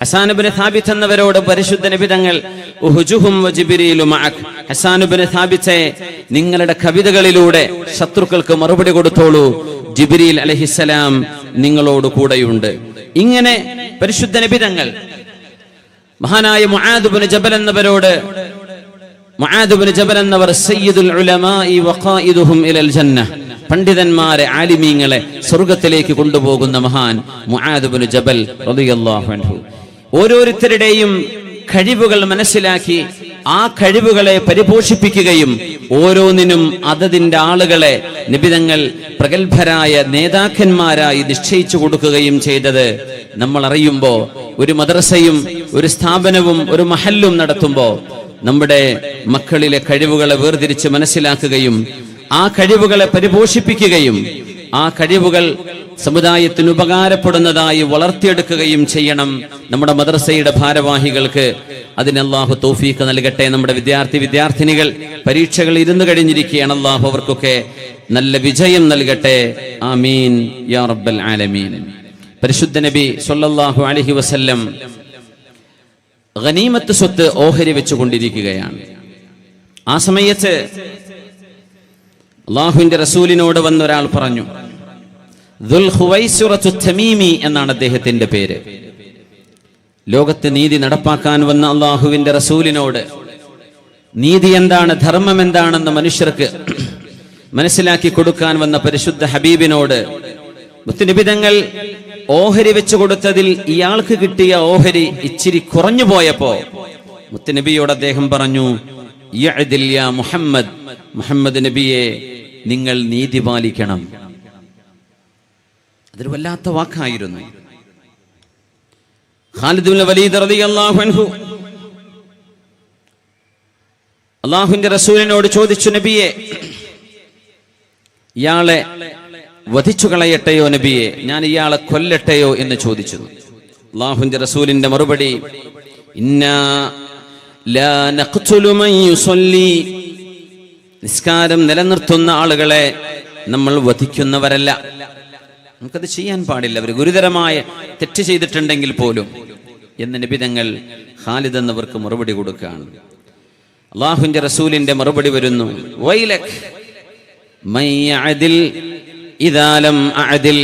ഹസ്സാൻ ഇബ്നു സാബിത്ത് എന്നവരോട് പരിശുദ്ധ നബി തങ്ങൾ ഉഹ്ജുഹും വജിബ്രീലു മഅക്, ഹസ്സാൻ ഇബ്നു സാബിത്തെ നിങ്ങളുടെ കവിതകളിലൂടെ ശത്രുക്കൾക്ക് മറുപടി കൊടുത്തോളൂ, ജിബ്രീൽ അലൈഹിസ്സലാം നിങ്ങളോട് കൂടെയുണ്ട്. ഇങ്ങനെ പരിശുദ്ധ നബി തങ്ങൾ മഹാനായ മുആദ് ഇബ്നു ജബൽ എന്നവരോട്, മുആദ് ഇബ്നു ജബൽ എന്നവർ സയ്യിദുൽ ഉലമാഇ വഖായിദുഹും ഇലൽ ജന്നah, പണ്ഡിതന്മാരെ ആലിമീങ്ങളെ സ്വർഗ്ഗത്തിലേക്ക് കൊണ്ടുപോകുന്ന മഹാൻ മുആദ് ഇബ്നു ജബൽ റളിയല്ലാഹു അൻഹു. ഓരോരുത്തരുടെയും കഴിവുകൾ മനസ്സിലാക്കി ആ കഴിവുകളെ പരിപോഷിപ്പിക്കുകയും ഓരോന്നിനും അതതിന്റെ ആളുകളെ നിബിതങ്ങൾ പ്രഗത്ഭരായ നേതാക്കന്മാരായി നിശ്ചയിച്ചു കൊടുക്കുകയും ചെയ്തത് നമ്മൾ അറിയുമ്പോൾ, ഒരു മദ്രസയും ഒരു സ്ഥാപനവും ഒരു മഹല്ലും നടത്തുമ്പോൾ നമ്മുടെ മക്കളിലെ കഴിവുകളെ വേർതിരിച്ച് മനസ്സിലാക്കുകയും ആ കഴിവുകളെ പരിപോഷിപ്പിക്കുകയും ആ കഴിവുകൾ സമുദായത്തിന് ഉപകാരപ്പെടുന്നതായി വളർത്തിയെടുക്കുകയും ചെയ്യണം നമ്മുടെ മദ്രസയുടെ ഭാരവാഹികൾക്ക്. അതിന് അല്ലാഹു തൗഫീഖ് നൽകട്ടെ. നമ്മുടെ വിദ്യാർത്ഥിനികൾ പരീക്ഷകൾ ഇരുന്നു കഴിഞ്ഞിരിക്കുകയാണ്. അല്ലാഹു അവർക്കൊക്കെ നല്ല വിജയം നൽകട്ടെ. ആമീൻ യാ റബ്ബൽ ആലമീൻ. പരിശുദ്ധ നബി സ്വല്ലല്ലാഹു അലൈഹി വസല്ലം ഗനീമത്ത് സ്വത്ത് ഓഹരി വെച്ചുകൊണ്ടിരിക്കുകയാണ്. ആ സമയത്ത് അല്ലാഹുവിന്റെ റസൂലിനോട് വന്ന ഒരാൾ പറഞ്ഞു, ദുൽ ഖുവൈസിറത്തു തമീമി എന്നാണ് അദ്ദേഹത്തിന്റെ പേര്. ലോകത്ത് നീതി നടപ്പാക്കാൻ വന്ന അല്ലാഹുവിന്റെ റസൂലിനോട് നീതി എന്താണ്, ധർമ്മം എന്താണെന്ന് മനുഷ്യർക്ക് മനസ്സിലാക്കി കൊടുക്കാൻ വന്ന പരിശുദ്ധ ഹബീബിനോട് മുത്തുനബി തങ്ങൾ ഓഹരി വെച്ചു കൊടുത്തതിൽ ഇയാൾക്ക് കിട്ടിയ ഓഹരി ഇച്ചിരി കുറഞ്ഞു പോയപ്പോ മുത്തുനബിയോട് അദ്ദേഹം പറഞ്ഞു, യഅദിൽ യാ മുഹമ്മദ്, മുഹമ്മദ് നബിയെ നിങ്ങൾ നീതി പാലിക്കണം. അതൊരു വല്ലാത്ത വാക്കായിരുന്നു. ഖാലിദ് ഇബ്നു വലീദ് റളിയല്ലാഹു അൻഹു അല്ലാഹുവിന്റെ റസൂലിനോട് ചോദിച്ചു, നബിയെ ഇയാളെ വധിച്ചു കളയട്ടെയോ നബിയെ, ഞാൻ ഇയാളെ കൊല്ലട്ടെയോ എന്ന് ചോദിച്ചു. അല്ലാഹുവിന്റെ റസൂലിന്റെ മറുപടി, ഇന്നാ ലാ നഖ്തുലു മൻ യുസല്ലി, നിസ്കാരം നിലനിർത്തുന്ന ആളുകളെ നമ്മൾ വധിക്കുന്നവരല്ല. നമുക്കത് ചെയ്യാൻ പാടില്ല, അവർ ഗുരുതരമായ തെറ്റ് ചെയ്തിട്ടുണ്ടെങ്കിൽ പോലും എന്ന് നബി തങ്ങൾ ഖാലിദ് എന്നവർക്ക് മറുപടി കൊടുക്കുകയാണ്. അല്ലാഹുവിന്റെ റസൂലിന്റെ മറുപടി വരുന്നു, വൈലക് മൻ യഅദിൽ ഇദാ ലം അഅദിൽ,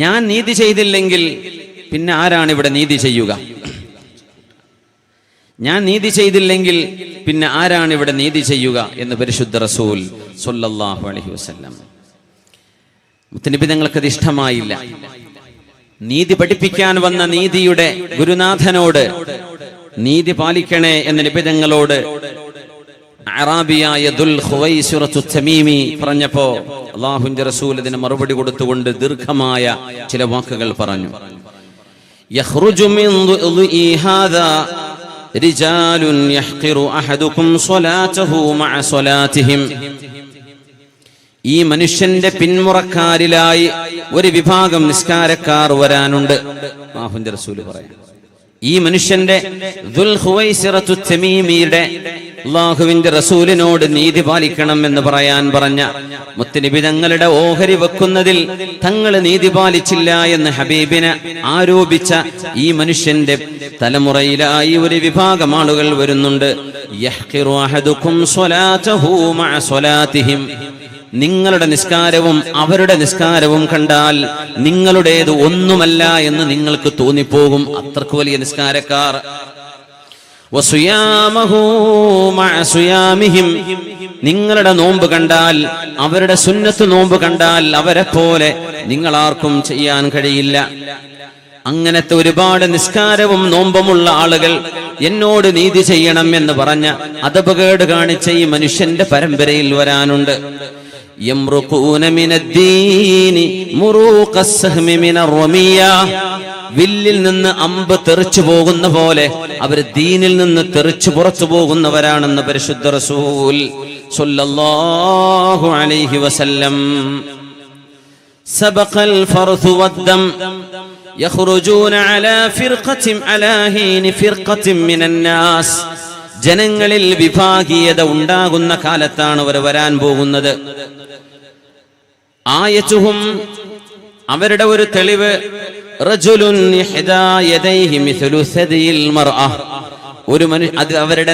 ഞാൻ നീതി ചെയ്തില്ലെങ്കിൽ പിന്നെ ആരാണ് ഇവിടെ നീതി ചെയ്യുക? ഞാൻ നീതി ചെയ്തില്ലെങ്കിൽ പിന്നെ ആരാണ് ഇവിടെ നീതി ചെയ്യുക എന്ന് പരിശുദ്ധ റസൂൽ സ്വല്ലല്ലാഹു അലൈഹി വസല്ലം. മുത്തുനബി തങ്ങൾക്കത് ഇഷ്ടമായില്ല. നീതി പഠിപ്പിക്കാൻ വന്ന നീതിയുടെ ഗുരുനാഥനോട് നീതി പാലിക്കണേ എന്ന നബി തങ്ങളോട് അറാബിയായ ദുൽ ഖുവൈസിറത്തു തമീമി പറഞ്ഞപ്പോ അല്ലാഹുവിന്റെ റസൂൽ അതിന് മറുപടി കൊടുത്തുകൊണ്ട് ദീർഘമായ ചില വാക്കുകൾ പറഞ്ഞു. യഖ്റുജു മിൻ ദുഇ ഹാദാ റിജാലുൻ യഹ്ഖിറു അഹദുകും സ്വലാതഹു മഅ സ്വലാതിഹിം, ഈ മനുഷ്യന്റെ പിന്മുറക്കാരിലായി ഒരു വിഭാഗം നിസ്കാരക്കാർ വരാനുണ്ട്. അല്ലാഹുവിന്റെ റസൂൽ പറയാം, ഈ മനുഷ്യന്റെ ദുൽ ഖുവൈസിറത്തു തമീമിയുടെ അല്ലാഹുവിന്റെ റസൂലിനോട് നീതി പാലിക്കണം എന്ന് പറയാൻ പറഞ്ഞ മുത്തുനബി തങ്ങളുടെ ഓഹരി വെക്കുന്നതിൽ തങ്ങൾ നീതി പാലിച്ചില്ല എന്ന് ഹബീബിനെ ആരോപിച്ച ഈ മനുഷ്യന്റെ തലമുറയിലായി ഒരു വിഭാഗം ആളുകൾ വരുന്നുണ്ട്. യഹ്ഖിറു അഹദുകും സ്വലാതഹു മഅ സ്വലാതിഹിം, നിങ്ങളുടെ നിസ്കാരവും അവരുടെ നിസ്കാരവും കണ്ടാൽ നിങ്ങളുടേത് ഒന്നുമല്ല എന്ന് നിങ്ങൾക്ക് തോന്നിപ്പോകും. അത്രക്ക് വലിയ നിസ്കാരക്കാർ. വസുയാമഹു മഅ സുയാമിഹിം, നിങ്ങളുടെ നോമ്പ് കണ്ടാൽ അവരുടെ സുന്നത്ത് നോമ്പ് കണ്ടാൽ അവരെ പോലെ നിങ്ങളാർക്കും ചെയ്യാൻ കഴിയില്ല. അങ്ങനത്തെ ഒരുപാട് നിസ്കാരവും നോമ്പുമുള്ള ആളുകൾ എന്നോട് നീതി ചെയ്യണം എന്ന് പറഞ്ഞ അദബകേട് കാണിച്ച ഈ മനുഷ്യന്റെ പരമ്പരയിൽ വരാനുണ്ട്. യംറുഖൂന മിനദ്ദീനി മുറൂഖസ്സഹ്മി മിനർറമിയ, വില്ലിൽ നിന്ന് അമ്പ് തെറിച്ചു പോകുന്ന പോലെ അവർ ദീനിൽ നിന്ന് തെറിച്ചു പുറത്തു പോകുന്നവരാണെന്ന് പരിശുദ്ധ റസൂൽ സ്വല്ലല്ലാഹു അലൈഹി വസല്ലം. സബഖൽ ഫർഥു വദ്ദം യഖ്റുജൂന അലാ ഫിർഖത്തിൻ അലാ ഹീനി ഫിർഖത്തിൻ മിനന്നാസ്, ജനങ്ങളിൽ വിഭാഗീയത ഉണ്ടാകുന്ന കാലത്താണ് അവർ വരാൻ പോകുന്നത്. ആയതുഹും, അവരുടെ ഒരു തെളിവ് റജുലുൻ ഇഹ്ദാ യദൈഹി മിസ്ലു സദിയിൽ മർഅ, ഒരു അത് അവരുടെ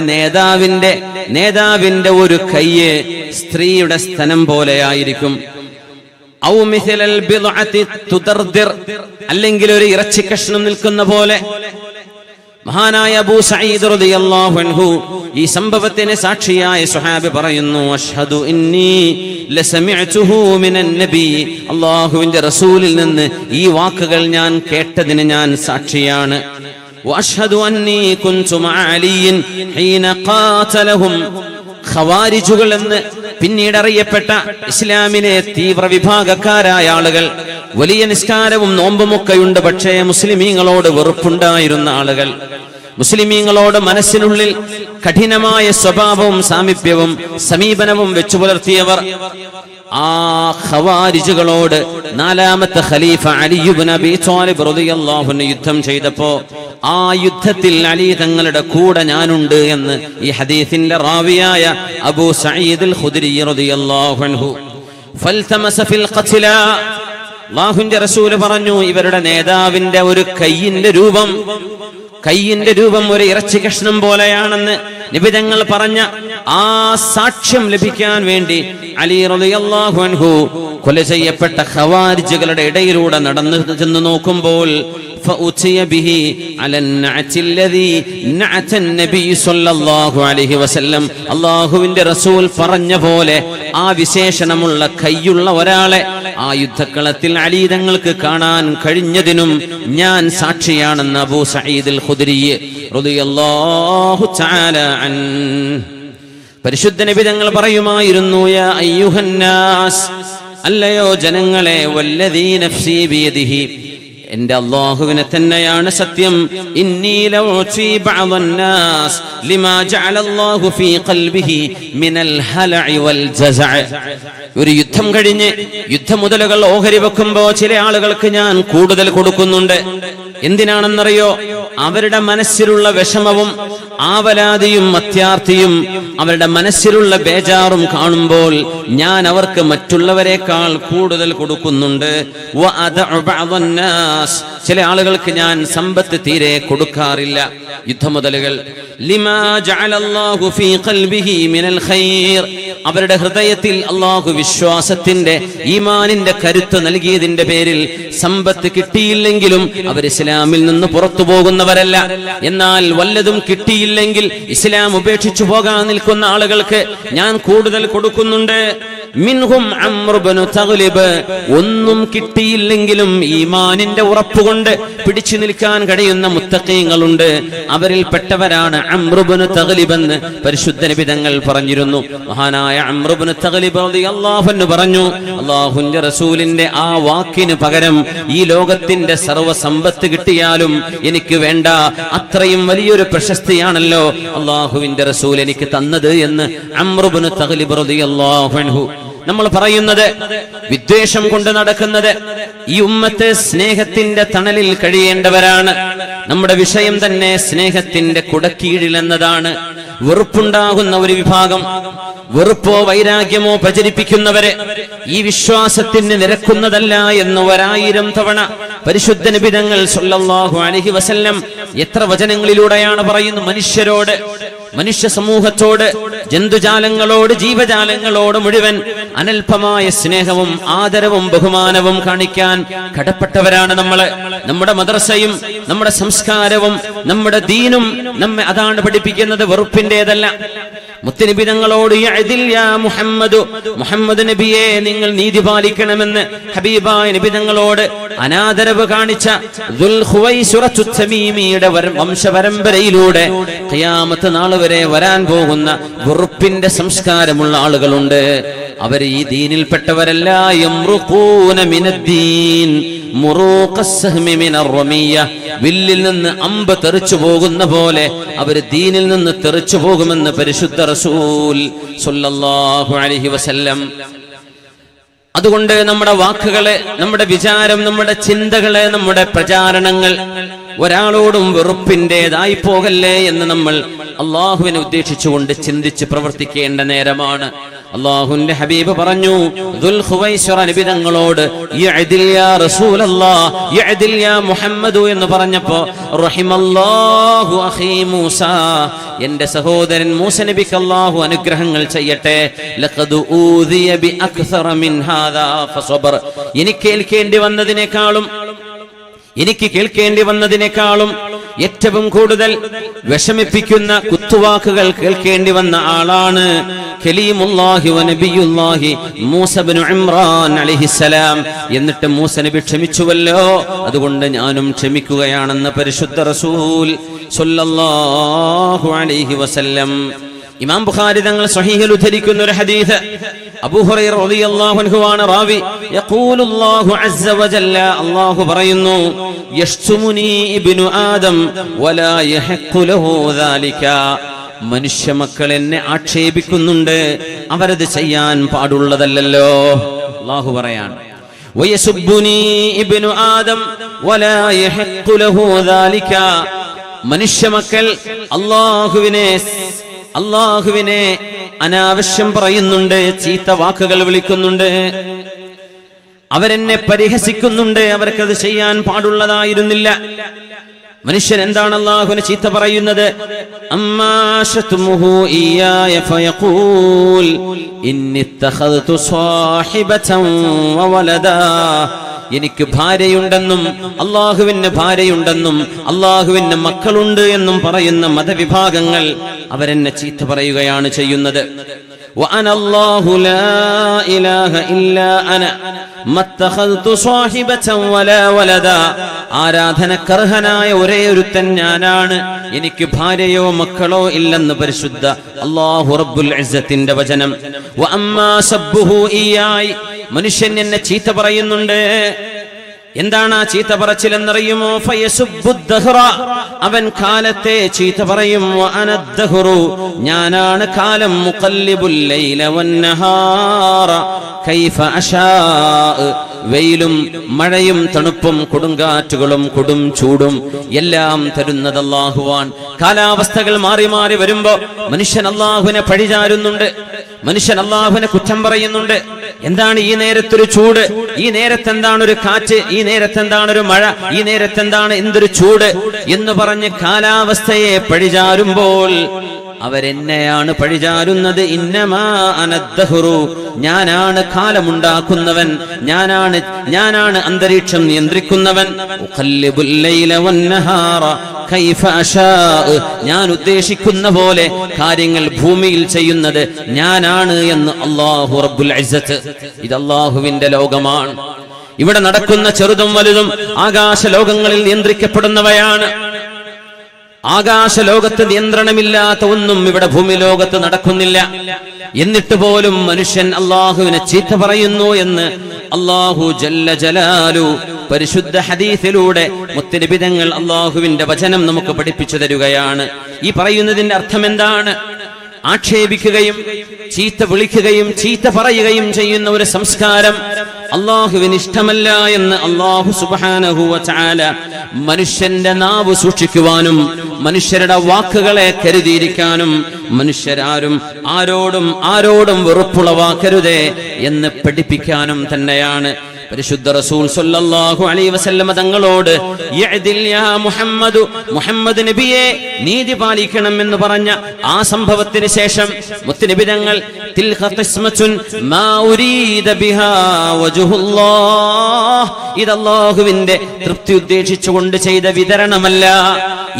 നേതാവിന്റെ ഒരു കയ്യ് സ്ത്രീയുടെ സ്തനം പോലെയായിരിക്കും. ഔ മിസ്ലൽ ബിദ്അതി തുദർദിർ, അല്ലെങ്കിൽ ഒരു ഇറച്ചി കഷ്ണം നിൽക്കുന്ന പോലെ. മഹാനായ അബൂ സഈദ് റളിയല്ലാഹു അൻഹു ഈ സംഭവത്തിന് സാക്ഷിയായ സ്വഹാബി പറയുന്നു, അഷ്ഹദു ഇന്നി ലസമിഅതുഹു മിനൻ നബി, അല്ലാഹുവിന്റെ റസൂലിൽ നിന്ന് ഈ വാക്കുകൾ ഞാൻ കേട്ടതിന് ഞാൻ സാക്ഷിയാണ്. വഅഷ്ഹദു അന്നി കുൻതു മഅ അലിയിൻ ഹീന ഖാതലഹും, ഖവാരിജുകൾ എന്ന് പിന്നീട് അറിയപ്പെട്ട ഇസ്ലാമിലെ തീവ്ര വിഭാഗക്കാരായ ആളുകൾ, വലിയ നിസ്കാരവും നോമ്പുമൊക്കെയുണ്ട്, പക്ഷേ മുസ്ലിമീങ്ങളോട് വെറുപ്പുണ്ടായിരുന്ന ആളുകൾ, മുസ്ലിമീങ്ങളോട് മനസ്സിനുള്ളിൽ കഠിനമായ സ്വഭാവവും സാമീപ്യവും സമീപനവും വെച്ചു പുലർത്തിയവർ, ആ ഖവാരിജുകളോട് നാലാമത്തെ ഖലീഫ അലി ഇബ്നു അബീ ത്വാലിബ് റളിയല്ലാഹു അൻഹു യുദ്ധം ചെയ്തപ്പോ ആ യുദ്ധത്തിൽ അലി തങ്ങളുടെ കൂടെ ഞാനുണ്ട് എന്ന് ഈ ഹദീസിന്റെ റാവിയായ അബൂ സഈദ് അൽ ഖുദ്രി റളിയല്ലാഹു അൻഹു ഫൽതമസ ഫിൽ ഖത്ല, അല്ലാഹുവിന്റെ റസൂൽ പറഞ്ഞു, ഇവരുടെ നേതാവിന്റെ ഒരു കയ്യിന്റെ രൂപം ഒരു ഇറച്ചി കഷ്ണം പോലെയാണെന്ന് നബി തങ്ങൾ പറഞ്ഞ ആ സാക്ഷ്യം ലഭിക്കാൻ വേണ്ടി അലി റളിയല്ലാഹു അൻഹു കൊല ചെയ്യപ്പെട്ട ഖവാരിജുകളുടെ ഇടയിലൂടെ നടന്നു ചെന്ന് നോക്കുമ്പോൾ فأتي به على النعت الذي نعت النبي صلى الله عليه وسلم, അല്ലാഹുവിന്റെ റസൂൽ പറഞ്ഞ പോലെ ആ വിശേഷണമുള്ള കയ്യുള്ള ഒരാളെ ആ യുദ്ധക്കളത്തിൽ അലി തങ്ങൾക്ക് കാണാൻ കഴിഞ്ഞതിനും ഞാൻ സാക്ഷിയാണെന്ന് അബൂ സഈദ് അൽ ഖുദ്രി റളിയല്ലാഹു തആല അൻ. പരിശുദ്ധ നബി തങ്ങൾ പറയുമായിരുന്നു, യാ അയ്യുഹന്നാസ്, അല്ലയോ ജനങ്ങളെ, വല്ലദീ നഫ്സി ബിയദിഹി, എന്റെ അല്ലാഹുവിനെ തന്നെയാണ് സത്യം, ഇന്നി ലഉതി ബഅദന്നാസ് ലിമാ ജഅലല്ലാഹു ഫീ ഖൽബിഹി മിനൽ ഹലഇ വൽ ജസഅ. ഒരു യുദ്ധം കഴിഞ്ഞ് യുദ്ധമുതലുകൾ ഓഹരി വെക്കുമ്പോൾ ചില ആളുകൾക്ക് ഞാൻ കൂടുതൽ കൊടുക്കുന്നുണ്ട്. എന്തിനാണെന്നറിയോ? അവരുടെ മനസ്സിലുള്ള വിഷമവും ആവലാതിയും അത്യാർത്തിയും അവരുടെ മനസ്സിലുള്ള ബേജാറും കാണുമ്പോൾ ഞാൻ അവർക്ക് മറ്റുള്ളവരെക്കാൾ കൂടുതൽ കൊടുക്കുന്നുണ്ട്. ചില ആളുകൾക്ക് ഞാൻ സമ്പത്ത് തീരെ കൊടുക്കാറില്ല. യുദ്ധമുതലുകൾ ലിമാ ജഅലല്ലാഹു ഫീ ഖൽബിഹി മിനൽ ഖൈർ, അവരുടെ ഹൃദയത്തിൽ അല്ലാഹു വിശ്വാസത്തിന്റെ ഈമാനിന്റെ കരുത്ത് നൽകിയതിന്റെ പേരിൽ സമ്പത്ത് കിട്ടിയില്ലെങ്കിലും അവർ ഇസ്ലാമിൽ നിന്ന് പുറത്തു പോകുന്നവരല്ല. എന്നാൽ വല്ലതും കിട്ടിയില്ലെങ്കിൽ ഇസ്ലാം ഉപേക്ഷിച്ചു പോകാൻ നിൽക്കുന്ന ആളുകൾക്ക് ഞാൻ കൂടുതൽ കൊടുക്കുന്നുണ്ട്. മിൻഹും അംർ ഇബ്നു തഗ്ലിബ്, ഒന്നും കിട്ടിയില്ലെങ്കിലും ഈമാനിന്റെ ഉറപ്പുകൊണ്ട് പിടിച്ചു നിൽക്കാൻ കഴിയുന്ന മുത്തഖീങ്ങളുണ്ട്. അവരിൽ പെട്ടവരാണ് അംർ ഇബ്നു തഗ്ലിബ് എന്ന് പരിശുദ്ധ നബി തങ്ങൾ പറഞ്ഞിരുന്നു. മഹാനായ അംർ ഇബ്നു തഗ്ലിബ് റളിയല്ലാഹു അൻഹു പറഞ്ഞു, അല്ലാഹുവിന്റെ റസൂലിന്റെ ആ വാക്കിന് പകരം ഈ ലോകത്തിന്റെ സർവ്വ സമ്പത്ത് കിട്ടിയാലും എനിക്ക് വേണ്ട, അത്രയും വലിയൊരു പ്രശസ്തിയാണല്ലോ അല്ലാഹുവിന്റെ റസൂൽ എനിക്ക് തന്നത് എന്ന് അംർ ഇബ്നു തഗ്ലിബ് റളിയല്ലാഹു അൻഹു. നമ്മൾ പറയുന്നത്, വിദ്വേഷം കൊണ്ട് നടക്കുന്നത്, ഈ ഉമ്മത്ത് സ്നേഹത്തിന്റെ തണലിൽ കഴിയേണ്ടവരാണ്. നമ്മുടെ വിഷയം തന്നെ സ്നേഹത്തിന്റെ കുടക്കീഴിൽ എന്നതാണ്. വെറുപ്പുണ്ടാകുന്ന ഒരു വിഭാഗം, വെറുപ്പോ വൈരാഗ്യമോ പ്രചരിപ്പിക്കുന്നവരെ ഈ വിശ്വാസത്തിന് നിരക്കുന്നതല്ല എന്ന് 1000 തവണ പരിശുദ്ധ നബി തങ്ങൾ സല്ലല്ലാഹു അലൈഹി വസല്ലം എത്ര വചനങ്ങളിലൂടെയാണ് പറയുന്നത്. മനുഷ്യരോട്, മനുഷ്യ സമൂഹത്തോട്, ജന്തുജാലങ്ങളോട്, ജീവജാലങ്ങളോട് മുഴുവൻ അനൽപമായ സ്നേഹവും ആദരവും ബഹുമാനവും കാണിക്കാൻ കടപ്പെട്ടവരാണ് നമ്മള്. നമ്മുടെ മദ്രസയും നമ്മുടെ സംസ്കാരവും നമ്മുടെ ദീനും നമ്മെ അതാണ് പഠിപ്പിക്കുന്നത്, വെറുപ്പിന്റേതല്ല. മുത്തുനബി തങ്ങളോട് മുഹമ്മദ് നബിയെ നിങ്ങൾ നീതി പാലിക്കണമെന്ന് ഹബീബായ നബി തങ്ങളോട് അനാദരവ് കാണിച്ച ദുൽഖുവൈസുറത്തു തമീമിയുടെ വംശപരമ്പരയിലൂടെ ഖിയാമത്ത് നാൾ വരെ വരാൻ പോകുന്ന വെറുപ്പിന്റെ സംസ്കാരമുള്ള ആളുകളുണ്ട്. അവർ ഈ ദീനിൽപ്പെട്ടവരല്ല. യംറുഖൂന മിനദ്ദീൻ മുറൂഖസ്സഹ്മി മിനർ റമിയ്യ, വില്ലിൽ നിന്ന് അമ്പ് തെറിച്ചു പോകുന്ന പോലെ അവർ ദീനിൽ നിന്ന് തെറിച്ചു പോകുമെന്ന് പരിശുദ്ധ റസൂൽ സല്ലല്ലാഹു അലൈഹി വസല്ലം. അതുകൊണ്ട് നമ്മുടെ വാക്കുകളെ, നമ്മുടെ വിചാരം, നമ്മുടെ ചിന്തകളെ, നമ്മുടെ പ്രചാരണങ്ങൾ ഒരാളോടും വെറുപ്പിന്റേതായി പോകല്ലേ എന്ന് നമ്മൾ അള്ളാഹുവിനെ ഉദ്ദേശിച്ചുകൊണ്ട് ചിന്തിച്ച് പ്രവർത്തിക്കേണ്ട നേരമാണ്. അല്ലാഹുവിന്റെ ഹബീബ് പറഞ്ഞു ദുൽ ഖുവൈസിറ നബി തങ്ങളോട് യഅദിൽ യാ റസൂലല്ലാഹ് യഅദിൽ യാ മുഹമ്മദു എന്ന് പറഞ്ഞപ്പോൾ റഹിമല്ലാഹു അഖീ മൂസ, എന്റെ സഹോദരൻ മൂസ നബിക്ക് അല്ലാഹു അനുഗ്രഹങ്ങൾ ചെയ്യട്ടെ. ലഖദ് ഊദിയ ബി അക്സറ മിൻ ഹാദാ ഫസബർ, എനിക്ക് കേൾക്കേണ്ടി വന്നതിനേക്കാളും ഏറ്റവും കൂടുതൽ വിഷമിപ്പിക്കുന്ന കുത്തുവാക്കുകൾ കേൾക്കേണ്ടി വന്ന ആളാണ് കലീമുല്ലാഹി വ നബിയുല്ലാഹി മൂസ ഇബ്നു ഇമ്രാൻ അലൈഹിസ്സലാം. എന്നിട്ട് മൂസ നബി ക്ഷമിച്ചുവല്ലോ, അതുകൊണ്ട് ഞാനും ക്ഷമിക്കുകയാണെന്ന് പരിശുദ്ധ റസൂൽ സ്വല്ലല്ലാഹു അലൈഹി വസല്ലം. ഇമാം ബുഖാരി തങ്ങൾ സ്വഹീഹിൽ ഉദ്ധരിക്കുന്ന ഒരു ഹദീസ്, അബൂ ഹുറൈറ റളിയല്ലാഹു അൻഹു ആണ് റാവി. യഖൂലുല്ലാഹു അസ്സ വജല്ല, അല്ലാഹു പറയുന്നു, യശ്തുമുനി ഇബ്നു ആദം വലാ യഹഖു ലഹു ദാലിക, മനുഷ്യ മക്കൾ എന്നെ ആക്ഷേപിക്കുന്നുണ്ട്, അവരത് ചെയ്യാൻ പാടുള്ളതല്ലല്ലോ. അല്ലാഹു പറയാണ്, വയസുബ്ബുനി ഇബ്നു ആദം വലാ യഹഖു ലഹു ദാലിക, മനുഷ്യ മക്കൾ അല്ലാഹുവിനെ അനാവശ്യം പറയുന്നുണ്ട്, ചീത്ത വാക്കുകൾ വിളിക്കുന്നുണ്ട്, അവരെന്നെ പരിഹസിക്കുന്നുണ്ട്, അവർക്കത് ചെയ്യാൻ പാടുള്ളതായിരുന്നില്ല. മനുഷ്യൻ എന്താണ് അല്ലാഹുവിനെ ചീത്ത പറയുന്നത്? അമ്മാ ശതുമുഹു ഇയ്യായ ഫയഖൂൽ ഇന്നി ഇത്തഖദതു സാഹിബതൻ വവലദാ, എനിക്ക് ഭാര്യയുണ്ടെന്നും അല്ലാഹുവിന് ഭാര്യയുണ്ടെന്നും അല്ലാഹുവിന് മക്കളുണ്ട് എന്നും പറയുന്ന മതവിഭാഗങ്ങൾ അവരെന്നെ ചീത്ത പറയുകയാണ് ചെയ്യുന്നത്. وأنا الله لا إله إلا أنا ما اتخذت صاحبة ولا ولدا, ആരാധനക്കർഹനായ ഒരേ ഒരുത്തൻ ഞാനാണ്, എനിക്ക് ഭാര്യയോ മക്കളോ ഇല്ലെന്ന് പരിശുദ്ധ അല്ലാഹു റബ്ബുൽ ഇസ്സത്തിന്റെ വചനം. വഅമ്മാ സബ്ബുഹു ഇയ്യായി, മനുഷ്യൻ എന്നെ ചീത്ത പറയുന്നുണ്ട്. എന്താണ് ആ ചീത്ത പറച്ചിലെന്നറിയുമോ? ഫയസുബ്ബുദ്ദഹ്റ, അവൻ കാലത്തെ ചീത്ത പറയും. വഅനദ്ദഹ്റു, ഞാനാണ് കാലം. മുഖല്ലിബുൽ ലൈല വന്നഹാറ കൈഫ അശാ, വെയിലും മഴയും തണുപ്പും കൊടുങ്കാറ്റുകളും കൊടും ചൂടും എല്ലാം തരുന്നത് അല്ലാഹുവാൻ. കാലാവസ്ഥകൾ മാറി മാറി വരുമ്പോ മനുഷ്യൻ അല്ലാഹുവിനെ പഴിചാരുന്നുണ്ട്, മനുഷ്യൻ അല്ലാഹുവിനെ കുറ്റം പറയുന്നുണ്ട്. എന്താണ് ഈ നേരത്തൊരു ചൂട്, ഈ നേരത്തെന്താണ് ഒരു കാറ്റ്, ഈ നേരത്തെന്താണ് ഒരു മഴ, ഈ നേരത്തെന്താണ് എന്തൊരു ചൂട് എന്ന് പറഞ്ഞ് കാലാവസ്ഥയെ പഴിചാരുമ്പോൾ അവരെന്നെയാണ് പഴിചാരുന്നത്. ഇന്നമാ അനദ്ദഹ്റു, ഞാനാണ് കാലമുണ്ടാക്കുന്നവൻ, ഞാനാണ് അന്തരീക്ഷം നിയന്ത്രിക്കുന്നവൻ. ഉഖല്ലിബുൽ ലൈല വന്നഹാറ കൈഫ അശാ, ഞാൻ ഉദ്ദേശിക്കുന്ന പോലെ കാര്യങ്ങൾ ഭൂമിയിൽ ചെയ്യുന്നത് ഞാനാണ് എന്ന് അല്ലാഹു റബ്ബുൽ ഇസ്സത്ത്. ഇത് അല്ലാഹുവിന്റെ ലോകമാണ്. ഇവിടെ നടക്കുന്ന ചെറുതും വലുതും ആകാശ ലോകങ്ങളിൽ നിയന്ത്രിക്കപ്പെടുന്നവയാണ്. ആകാശ ലോകത്ത് നിയന്ത്രണമില്ലാത്ത ഒന്നും ഇവിടെ ഭൂമി ലോകത്ത് നടക്കുന്നില്ല. എന്നിട്ട് പോലും മനുഷ്യൻ അല്ലാഹുവിനെ ചീത്ത പറയുന്നു എന്ന് അല്ലാഹു ജല്ല ജലാലു പരിശുദ്ധ ഹദീസിലൂടെ മുത്തുനബി തങ്ങൾ അല്ലാഹുവിന്റെ വചനം നമുക്ക് പഠിപ്പിച്ചു തരികയാണ്. ഈ പറയുന്നതിന്റെ അർത്ഥം എന്താണ്? ആക്ഷേപിക്കുകയും ചീത്ത വിളിക്കുകയും ചീത്ത പറയുകയും ചെയ്യുന്ന ഒരു സംസ്കാരം അല്ലാഹുവിന് ഇഷ്ടമല്ല എന്ന് അല്ലാഹു സുബ്ഹാനഹു വ തആല മനുഷ്യന്റെ നാവ് സൂക്ഷിക്കുവാനും മനുഷ്യരുടെ വാക്കുകളെ കരുതിയിരിക്കാനും മനുഷ്യരാരും ആരോടും വെറുപ്പുളവാക്കരുതേ എന്ന് പഠിപ്പിക്കാനും തന്നെയാണ് പരിശുദ്ധ റസൂൽ സ്വല്ലല്ലാഹു അലൈഹി വസല്ലം തങ്ങളോട് യഅദിൽ യാ മുഹമ്മദ്, മുഹമ്മദ് നബിയെ നീതി പാലിക്കണം എന്ന് പറഞ്ഞ ആ സംഭവത്തിന് ശേഷം മുത്തുനബി തങ്ങൾ തിൽഖ ഖിസ്മത്തുൻ മാ ഉരീദ ബിഹാ വജ്ഹുല്ലാഹ്, ഇത് അല്ലാഹുവിന്റെ തൃപ്തി ഉദ്ദേശിച്ചുകൊണ്ട് ചെയ്ത വിതരണമല്ല.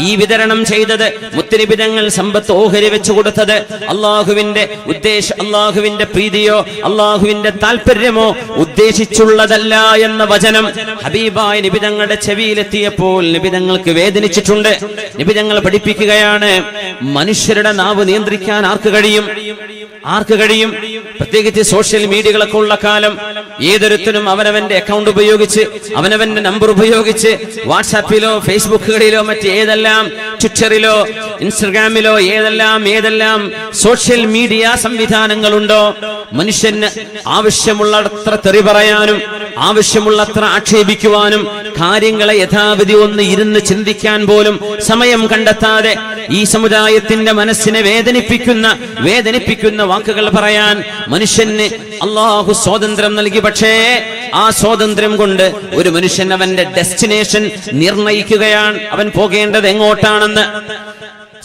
ഈ വിതരണം ചെയ്തത് മുത്തുനബി തങ്ങൾ സമ്പത്ത് ഓഹരി വെച്ചു കൊടുത്തത് അല്ലാഹുവിന്റെ അല്ലാഹുവിന്റെ പ്രീതിയോ അല്ലാഹുവിന്റെ താല്പര്യമോ ഉദ്ദേശിച്ചുള്ളതല്ല എന്ന വചനം ഹബീബായ നബി തങ്ങളുടെ ചെവിയിലെത്തിയപ്പോൾ നബി തങ്ങൾക്ക് വേദനിച്ചിട്ടുണ്ട്. നബി തങ്ങൾ പഠിപ്പിക്കുകയാണ്, മനുഷ്യരുടെ നാവ് നിയന്ത്രിക്കാൻ ആർക്ക് കഴിയും? പ്രത്യേകിച്ച് സോഷ്യൽ മീഡിയകളൊക്കെ ഉള്ള കാലം ഏതൊരുത്തനും അവനവന്റെ അക്കൗണ്ട് ഉപയോഗിച്ച് അവനവന്റെ നമ്പർ ഉപയോഗിച്ച് വാട്സാപ്പിലോ ഫേസ്ബുക്കുകളിലോ മറ്റ് ഏതെല്ലാം ട്വിറ്ററിലോ ഇൻസ്റ്റഗ്രാമിലോ ഏതെല്ലാം സോഷ്യൽ മീഡിയ സംവിധാനങ്ങളുണ്ടോ, മനുഷ്യന് ആവശ്യമുള്ളത്ര തെറി പറയാനും ആവശ്യമുള്ളത്ര ആക്ഷേപിക്കുവാനും കാര്യങ്ങളെ യഥാവിധി ഒന്ന് ഇരുന്ന് ചിന്തിക്കാൻ പോലും സമയം കണ്ടെത്താതെ ഈ സമുദായത്തിന്റെ മനസ്സിനെ വേദനിപ്പിക്കുന്ന വാക്കുകൾ പറയാൻ മനുഷ്യന് അള്ളാഹു സ്വാതന്ത്ര്യം നൽകി. പക്ഷേ ആ സ്വാതന്ത്ര്യം കൊണ്ട് ഒരു മനുഷ്യൻ അവന്റെ ഡെസ്റ്റിനേഷൻ നിർണയിക്കുകയാണ്, അവൻ പോകേണ്ടത് എങ്ങോട്ടാണെന്ന്.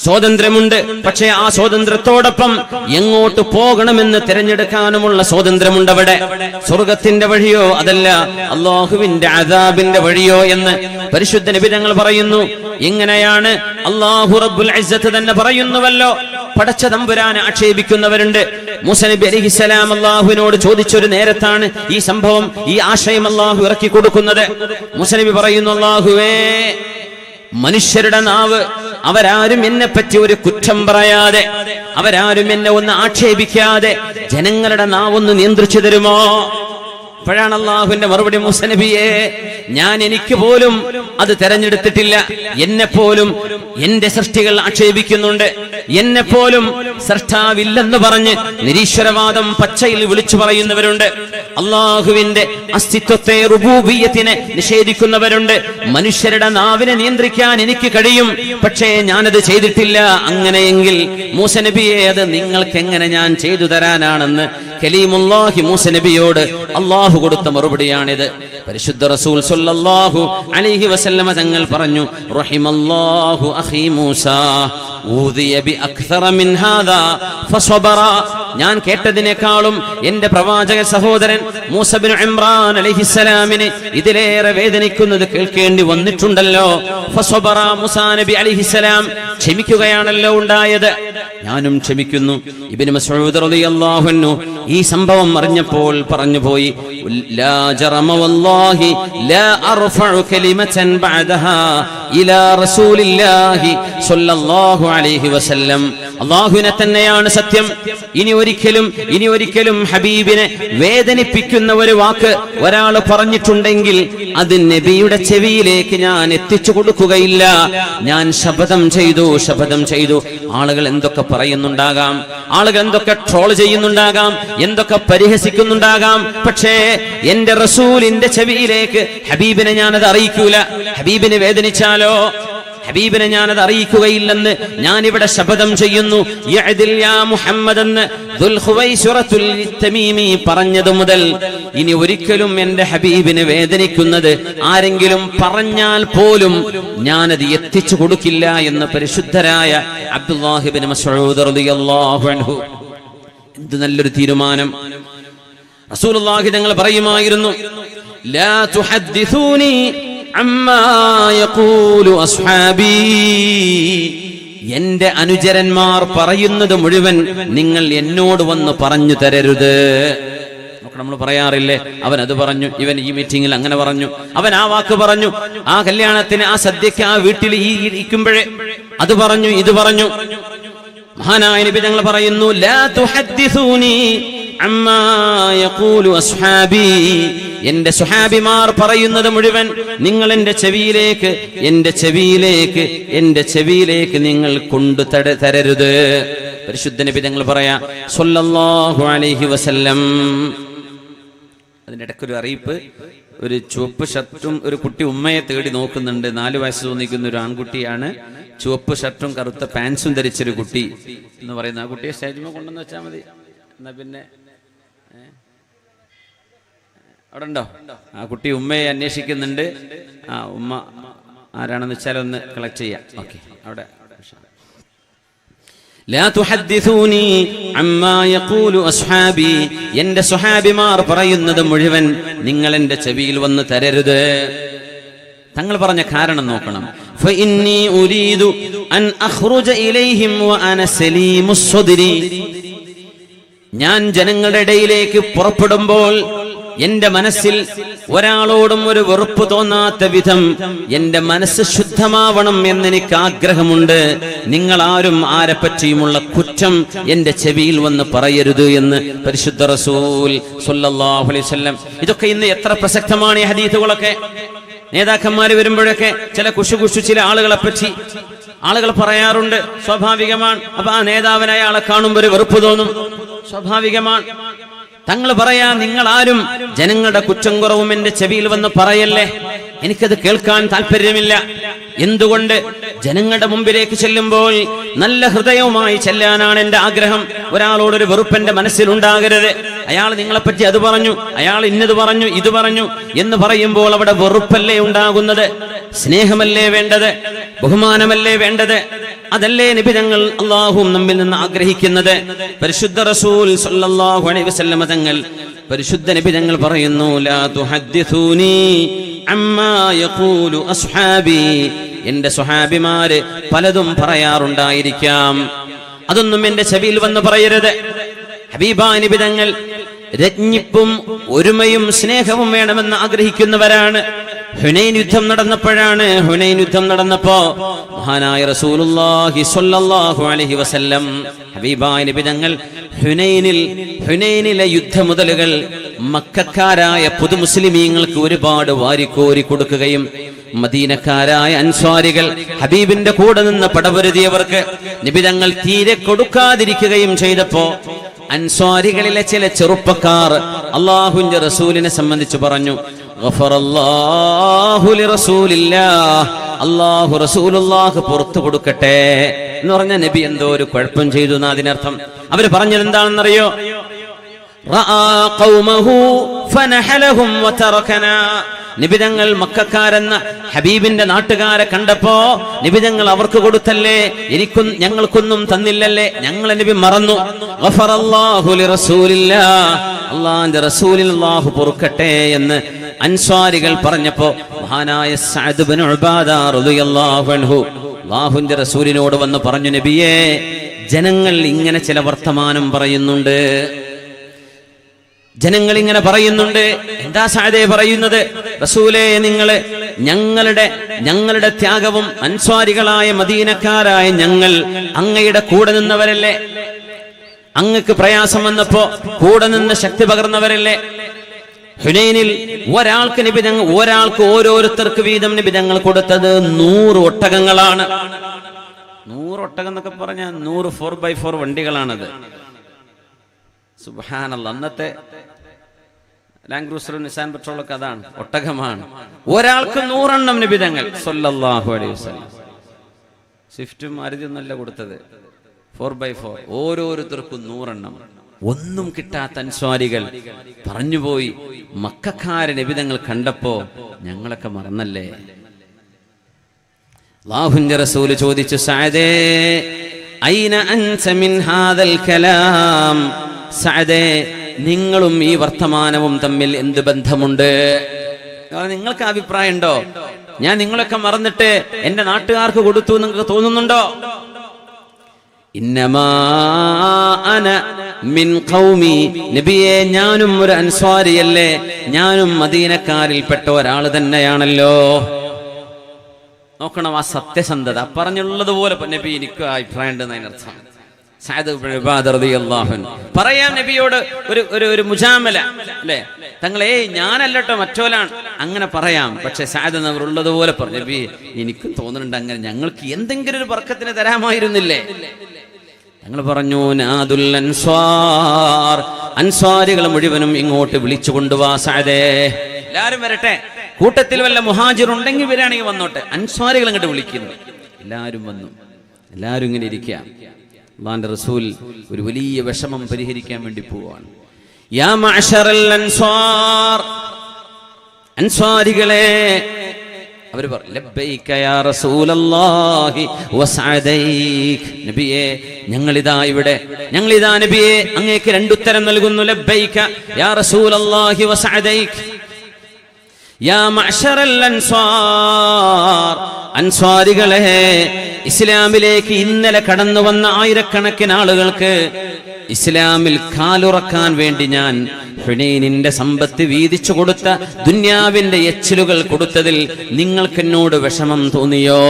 സ്വാതന്ത്ര്യമുണ്ട്, പക്ഷേ ആ സ്വാതന്ത്ര്യത്തോടൊപ്പം എങ്ങോട്ട് പോകണമെന്ന് തിരഞ്ഞെടുക്കാനുമുള്ള സ്വാതന്ത്ര്യമുണ്ട്. അവിടെ സ്വർഗത്തിന്റെ വഴിയോ അതല്ല അള്ളാഹുവിന്റെ അദാബിന്റെ വഴിയോ എന്ന് പരിശുദ്ധ നബി തങ്ങൾ പറയുന്നു. എങ്ങനെയാണ്? അള്ളാഹു റബ്ബുൽ ഇസ്സത്ത് തന്നെ പറയുന്നുവല്ലോ, പടച്ച തമ്പുരാനെ ആക്ഷേപിക്കുന്നവരുണ്ട്. മൂസ നബി അലൈഹിസ്സലാം അള്ളാഹുവിനോട് ചോദിച്ചൊരു നേരത്താണ് ഈ സംഭവം, ഈ ആശയം അള്ളാഹു ഇറക്കി കൊടുക്കുന്നത്. മൂസ നബി പറയുന്നു, അള്ളാഹുവേ, മനുഷ്യരുടെ നാവ് അവരാരും എന്നെ പറ്റി ഒരു കുറ്റം പറയാതെ, അവരാരും എന്നെ ഒന്ന് ആക്ഷേപിക്കാതെ ജനങ്ങളുടെ നാവൊന്ന് നിയന്ത്രിച്ചു തരുമോ? അപ്പോഴാണ് അള്ളാഹുവിന്റെ മറുപടി, മൂസ നബിയെ, ഞാൻ എനിക്ക് പോലും അത് തെരഞ്ഞെടുത്തിട്ടില്ല. എന്നെ പോലും എന്റെ സൃഷ്ടികൾ ആക്ഷേപിക്കുന്നുണ്ട്. എന്നെ പോലും സൃഷ്ടാവില്ലെന്ന് പറഞ്ഞ് നിരീശ്വരവാദം പച്ചയിൽ വിളിച്ചു പറയുന്നവരുണ്ട്. അള്ളാഹുവിന്റെ അസ്തിത്വത്തെ, റുബൂബിയ്യത്തിനെ നിഷേധിക്കുന്നവരുണ്ട്. മനുഷ്യരുടെ നാവിനെ നിയന്ത്രിക്കാൻ എനിക്ക് കഴിയും, പക്ഷേ ഞാനത് ചെയ്തിട്ടില്ല. അങ്ങനെയെങ്കിൽ മൂസ നബിയെ, അത് നിങ്ങൾക്ക് എങ്ങനെ ഞാൻ ചെയ്തു തരാനാണെന്ന് കലീമുല്ലാഹി മൂസ നബിയോട് അള്ളാഹു കൊടുത്ത മറുപടിയാണിത്. പരിശുദ്ധ റസൂൽ സ്വല്ലല്ലാഹു അലൈഹി വസല്ലമ തങ്ങൾ പറഞ്ഞു, റഹിമല്ലാഹു അഖീ മൂസ ഊദിയ ബി അക്സറ മിൻ ഹാദാ ഫസബറ. ഞാൻ കേട്ടതിനേക്കാളും എന്റെ പ്രവാചക സഹോദരൻ മൂസ ബിൻ ഇമ്രാൻ അലൈഹിസ്സലാമിന് ഇതിലേറെ വേദനിക്കുന്നത് കേൾക്കേണ്ടി വന്നിട്ടുണ്ടല്ലോ. ഫസബറ, മൂസാ നബി അലൈഹിസ്സലാം ക്ഷമിക്കുകയാണല്ലോ ഉണ്ടായത്. ഞാനും ക്ഷമിക്കുന്നു. ഇബ്നു മസ്ഊദ് റളിയല്ലാഹു അൻഹു ഈ സംഭവം അറിഞ്ഞപ്പോൾ പറഞ്ഞുപോയി, ലാ ജറമ വല്ലാഹി ലാ അർഫഉ കലിമതൻ ബഅദഹാ ഇലാ റസൂലില്ലാഹി സ്വല്ലല്ലാഹു അലൈഹി വസല്ലം. അല്ലാഹുവിനെ തന്നെയാണ് സത്യം. ഇനി ഒരിക്കലും ഹബീബിനെ വേദനിപ്പിക്കുന്ന ഒരു വാക്ക് ഒരാൾ പറഞ്ഞിട്ടുണ്ടെങ്കിൽ അത് നബിയുടെ ചെവിയിലേക്ക് ഞാൻ എത്തിച്ചു കൊടുക്കുകയില്ല. ഞാൻ ശപഥം ചെയ്തു. ആളുകൾ എന്തൊക്കെ പറയുന്നുണ്ടാകാം, ആളുകൾ എന്തൊക്കെ ട്രോൾ ചെയ്യുന്നുണ്ടാകാം, എന്തൊക്കെ പരിഹസിക്കുന്നുണ്ടാകാം, പക്ഷേ എന്റെ റസൂലിന്റെ ചെവിയിലേക്ക് ഹബീബിനെ ഞാനത് അറിയിക്കൂല. ഹബീബിനെ വേദനിച്ചാലോ ഹബീബിനെ ഞാനത് അറിയിക്കുകയില്ലെന്ന് ഞാനിവിടെ ശപഥം ചെയ്യുന്നു. യഅദിൽ യാ മുഹമ്മദ് എന്ന് ദുൽഖുവൈസിറത്തുൽ തമീമി പറഞ്ഞതു മുതൽ ഇനി ഒരിക്കലും എന്റെ ഹബീബിനെ വേദനിക്കുന്നത് ആരെങ്കിലും പറഞ്ഞാൽ പോലും ഞാനത് എത്തിച്ചു കൊടുക്കില്ല എന്ന് പരിശുദ്ധരായ അബ്ദുല്ലാഹി ഇബ്നു മസ്ഊദ് റളിയല്ലാഹു അൻഹു. എന്ത് നല്ലൊരു തീരുമാനം! റസൂലുള്ളാഹി തങ്ങൾ പറയുമായിരുന്നു, ലാ തുഹദ്ദിസൂനി അമ്മാ യഖൂലു അസ്ഹാബി. എന്റെ അനുചരന്മാർ പറയുന്നത് മുഴുവൻ നിങ്ങൾ എന്നോട് വന്ന് പറഞ്ഞു തരരുത്. നമ്മൾ പറയാറില്ലേ, അവൻ അത് പറഞ്ഞു, ഇവൻ ഈ മീറ്റിംഗിൽ അങ്ങനെ പറഞ്ഞു, അവൻ ആ വാക്ക് പറഞ്ഞു, ആ കല്യാണത്തിന്, ആ സദ്യക്ക്, ആ വീട്ടിൽ ഈ ഇരിക്കുമ്പോഴേ അത് പറഞ്ഞു, ഇത് പറഞ്ഞു. മഹാനായ നബി തങ്ങൾ പറയുന്നു, ലാ തുഹദ്ദിസൂനി അമ്മാ യഖൂലു അസ്ഹാബി. എന്റെ സുഹാബിമാർ പറയുന്നത് മുഴുവൻ നിങ്ങൾ എന്റെ ചെവിയിലേക്ക് നിങ്ങൾ കൊണ്ടു തരരുത്. പരിശുദ്ധ നബി തങ്ങൾ പറയാ സ്വല്ലല്ലാഹു അലൈഹി വസല്ലം. അതിന്റെ ഇടയ്ക്കൊരു അറിയിപ്പ്, ഒരു ചുവപ്പ് ഷർട്ടും ഒരു കുട്ടി ഉമ്മയെ തേടി നോക്കുന്നുണ്ട്. 4 വയസ്സ് തോന്നിക്കുന്ന ഒരു ആൺകുട്ടിയാണ്. ചുവപ്പ് ഷർട്ടും കറുത്ത പാൻസും ധരിച്ചൊരു കുട്ടി എന്ന് പറയുന്ന ആ കുട്ടിയെ സ്റ്റേജിൽ കൊണ്ടുവന്ന് വെച്ചാൽ മതി. എന്നാ പിന്നെ അവിടെ ഉണ്ടോ? ആ കുട്ടി ഉമ്മയെ അന്വേഷിക്കുന്നുണ്ട്. ആ ഉമ്മ ആരാണെന്ന് വെച്ചാൽ ഒന്ന് കളക്ട് ചെയ്യാം. ഓക്കെ, അവിടെ. ലാ തുഹദ്ദിസൂനി അമ്മാ യഖൂലു അസ്ഹാബി. എന്റെ സ്വഹാബിമാർ പറയുന്നത് മുഴുവൻ നിങ്ങൾ എന്റെ ചെവിയിൽ വന്ന് തരരുത്. തങ്ങൾ പറഞ്ഞ കാരണം നോക്കണം. ഫഇന്നി ഉരീദു അൻ അഖ്റുജ ഇലൈഹിം വഅന സലീമുസ് സദ്രി. ഞാൻ ജനങ്ങളുടെ ഇടയിലേക്ക് പുറപ്പെടുമ്പോൾ എന്റെ മനസ്സിൽ ഒരാളോടും ഒരു വെറുപ്പ് തോന്നാത്ത വിധം എന്റെ മനസ്സ് ശുദ്ധമാവണം എന്നെനിക്ക് ആഗ്രഹമുണ്ട്. നിങ്ങളാരും ആരെപ്പറ്റിയുമുള്ള കുറ്റം എന്റെ ചെവിയിൽ വന്ന് പറയരുത് എന്ന് പരിശുദ്ധ റസൂൽ സ്വല്ലല്ലാഹു അലൈഹി വസല്ലം. ഇതൊക്കെ ഇന്ന് എത്ര പ്രസക്തമാണ് ഈ ഹദീസുകളൊക്കെ. നേതാക്കന്മാര് വരുമ്പോഴൊക്കെ ചില കുശുകുശു ചില ആളുകളെ പറ്റി ആളുകൾ പറയാറുണ്ട്. സ്വാഭാവികമാണ്. അപ്പൊ ആ നേതാവിനെ അയാളെ കാണുമ്പോൾ ഒരു വെറുപ്പ് തോന്നും. സ്വാഭാവികമാണ്. തങ്ങൾ പറയാ, നിങ്ങൾ ആരും ജനങ്ങളുടെ കുറ്റം കുറവും എന്റെ ചെവിയിൽ വന്ന് പറയല്ലേ, എനിക്കത് കേൾക്കാൻ താല്പര്യമില്ല. എന്തുകൊണ്ട്? ജനങ്ങളുടെ മുമ്പിലേക്ക് ചെല്ലുമ്പോൾ നല്ല ഹൃദയവുമായി ചെല്ലാനാണ് എന്റെ ആഗ്രഹം. ഒരാളോടൊരു വെറുപ്പെന്റെ മനസ്സിലുണ്ടാകരുത്. അയാൾ നിങ്ങളെപ്പറ്റി അത് പറഞ്ഞു, അയാൾ ഇന്നത് പറഞ്ഞു, ഇത് പറഞ്ഞു എന്ന് പറയുമ്പോൾ അവിടെ വെറുപ്പല്ലേ ഉണ്ടാകുന്നത്? സ്നേഹമല്ലേ വേണ്ടത്? ബഹുമാനമല്ലേ വേണ്ടത്? അതല്ലേ നബി തങ്ങൾ അല്ലാഹു നമ്മിൽ നിന്ന് ആഗ്രഹിക്കുന്നത്. പരിശുദ്ധ റസൂൽ സല്ലല്ലാഹു അലൈഹി വസല്ലം തങ്ങൾ, പരിശുദ്ധ നബി തങ്ങൾ പറയുന്നു, ലാ തുഹദ്ദിസൂനി അമ്മാ യഖൂലു അസ്ഹാബി. എന്റെ സ്വഹാബിമാര് പലതും പറയാറുണ്ടായിരിക്കാം, അതൊന്നും എന്റെ ചെവിയിൽ വന്ന് പറയരുത്. ഹബീബായ നബി തങ്ങൾ രജ്ഞിപ്പും ഒരുമയും സ്നേഹവും വേണമെന്ന് ആഗ്രഹിക്കുന്നവരാണ്. ഹുനൈൻ യുദ്ധം നടന്നപ്പോ മഹാനായ റസൂലുള്ളാഹി സ്വല്ലല്ലാഹു അലൈഹി വസല്ലം ഹബീബായ നബി തങ്ങൾ ഹുനൈനിലെ യുദ്ധമുതലുകൾ മക്കക്കാരായ പുതുമുസ്ലിമീങ്ങൾക്ക് ഒരുപാട് വാരിക്കോരി കൊടുക്കുകയും മദീനക്കാരായ അൻസ്വാരികൾ ഹബീബിന്റെ കൂടെ നിന്ന് പടപൊരുതിയവർക്ക് നബി തങ്ങൾ തീരെ കൊടുക്കാതിരിക്കുകയും ചെയ്തപ്പോ അൻസ്വാരികളിലെ ചില ചെറുപ്പക്കാർ അല്ലാഹുവിന്റെ റസൂലിനെ സംബന്ധിച്ച് പറഞ്ഞു, ഗഫറല്ലാഹു ലിറസൂലില്ലാഹ്, അല്ലാഹു റസൂലുള്ളാഹ് പുറത്തു കൊടുക്കട്ടെ എന്ന് പറഞ്ഞ നബി എന്തോ ഒരു കുഴപ്പം ചെയ്തു എന്ന് അതിനർത്ഥം. അവര് പറഞ്ഞത് എന്താണെന്നറിയോ? റആ ഖൗമഹു ഫനഹലഹും വതറകനാ. നിബിതങ്ങൾ മക്കക്കാരെന്ന ഹബീബിന്റെ നാട്ടുകാരെ കണ്ടപ്പോ നിബിതങ്ങൾ അവർക്ക് കൊടുത്തല്ലേ, ഞങ്ങൾക്കൊന്നും തന്നില്ലല്ലേ, ഞങ്ങളെ നബി മറന്നു. ഗഫറല്ലാഹു ലിറസൂലില്ലാഹ്, അല്ലാഹുവിന്റെ റസൂലിന് അല്ലാഹു പൊറുക്കട്ടെ എന്ന് അൻസ്വാരികൾ പറഞ്ഞപ്പോ മഹാനായ സഅദ് ഇബ്നു ഉബാദ റളിയല്ലാഹു അൻഹു അല്ലാഹുവിന്റെ റസൂലിനോട് വന്ന് പറഞ്ഞു, നബിയേ, ജനങ്ങൾ ഇങ്ങനെ ചില വർത്തമാനം പറയുന്നുണ്ട്. ജനങ്ങൾ ഇങ്ങനെ പറയുന്നുണ്ട്. എന്താ സഅദേ പറയുന്നത്? റസൂലേ, നിങ്ങള് ഞങ്ങളുടെ ത്യാഗവും അൻസ്വാരികളായ മദീനക്കാരായ ഞങ്ങൾ അങ്ങയുടെ കൂടെ നിന്നവരല്ലേ? അങ്ങക്ക് പ്രയാസം വന്നപ്പോ കൂടെ നിന്ന് ശക്തി പകർന്നവരല്ലേ? ഹുനൈനിൽ ഒരാൾക്ക് ഓരോരുത്തർക്ക് വീതം നബി തങ്ങൾ കൊടുത്തത് 100 ഒട്ടകങ്ങളാണ്. 100 ഒട്ടകം എന്നൊക്കെ പറഞ്ഞാൽ 100 4x4 വണ്ടികളാണത്. സുബ്ഹാനല്ലാഹ്. അന്നത്തെ ലാൻഡ് ക്രൂസർ, നിസാൻ പെട്രോളൊക്കെ അതാണ്, ഒട്ടകമാണ്. ഒരാൾക്ക് 100 എണ്ണം നബി തങ്ങൾ സല്ലല്ലാഹു അലൈഹി വസല്ലം. സ്വിഫ്റ്റും മാരുതിയൊന്നല്ല കൊടുത്തത്, 4x4. ഓരോരുത്തർക്കും 100 എണ്ണം. ഒന്നും കിട്ടാത്ത അൻസ്വാരികൾ പറഞ്ഞുപോയി, മക്കക്കാരെ നബി തങ്ങൾ കണ്ടപ്പോ ഞങ്ങളൊക്കെ മറന്നല്ലേ? അല്ലാഹുവിന്റെ റസൂൽ ചോദിച്ചു, സഅദേ ഐന അൻത മിൻ ഹാദൽ കലാം? സഅദേ, നിങ്ങളും ഈ വർത്തമാനവും തമ്മിൽ എന്ത് ബന്ധമുണ്ട്? നിങ്ങൾക്ക് അഭിപ്രായം ഉണ്ടോ? ഞാൻ നിങ്ങളൊക്കെ മറന്നിട്ട് എന്റെ നാട്ടുകാർക്ക് കൊടുത്തു നിങ്ങൾക്ക് തോന്നുന്നുണ്ടോ? ഇന്നമാ അന മിൻ ഖൗമി. നബിയെ, ഞാനും ഒരു അൻസ്വാരിയല്ലേ, ഞാനും മദീനക്കാരിൽപ്പെട്ട ഒരാൾ തന്നെയാണല്ലോ. നോക്കണം ആ സത്യസന്ധത. പറഞ്ഞുള്ളതുപോലെ നബി എനിക്ക് അഭിപ്രായം ഉണ്ടെന്ന് അതിനർത്ഥം. സഅദ് ഇബ്നു ഉബാദ റളിയല്ലാഹു അൻഹു പറയാം നബിയോട് ഒരു മുജാമല അല്ലേ, തങ്ങളെ ഞാനല്ലട്ടോ മറ്റോലാണ്, അങ്ങനെ പറയാം. പക്ഷെ സഅദ് നബി ഉള്ളതുപോലെ പറഞ്ഞു, നബി എനിക്ക് തോന്നുന്നുണ്ട് അങ്ങനെ ഞങ്ങൾക്ക് എന്തെങ്കിലും ഒരു ബർക്കത്തിന് തരാമായിരുന്നില്ലേ? ഞങ്ങൾ പറഞ്ഞു, നാദുൽ അൻസ്വാർ, അൻസ്വാരികൾ മുഴുവനും ഇങ്ങോട്ട് വിളിച്ചു കൊണ്ടുവാ സഅദേ, എല്ലാരും വരട്ടെ. കൂട്ടത്തിൽ വല്ല മുഹാജിർ ഉണ്ടെങ്കിൽ വരാണെങ്കിൽ വന്നോട്ടെ. അൻസ്വാരികൾ അങ്ങോട്ട് വിളിക്കുന്നു. എല്ലാരും വന്നു. എല്ലാരും ഇങ്ങനെ ഇരിക്കുക. അല്ലാഹുവിന്റെ റസൂൽ ഒരു വലിയ വിഷമം പരിഹരിക്കാൻ വേണ്ടി പോവാണ്. യാ മഅശറൽ അൻസ്വാർ, അൻസ്വാരികളെ. അവർ പറഞ്ഞു, ലബ്ബൈക യാ റസൂലല്ലാഹി വസഅദൈക. നബിയേ, ഞങ്ങളിതാ നബിയേ അങ്ങേക്ക് 2 ഉത്തരം നൽകുന്നു. ലബ്ബൈക യാ റസൂലല്ലാഹി വസഅദൈക. യാ മഅശറൽ അൻസ്വാർ, അൻസ്വാരികളെ, ഇസ്ലാമിലേക്ക് ഇന്നലെ കടന്നു വന്ന ആയിരക്കണക്കിന് ആളുകൾക്ക് ഇസ്ലാമിൽ കാലുറക്കാൻ വേണ്ടി ഞാൻ ഹുനൈനിന്റെ സമ്പത്ത് വീതിച്ചു കൊടുത്ത ദുന്യാവിന്റെ എച്ചിലുകൾ കൊടുത്തതിൽ നിങ്ങൾക്ക് എന്നോട് വിഷമം തോന്നിയോ?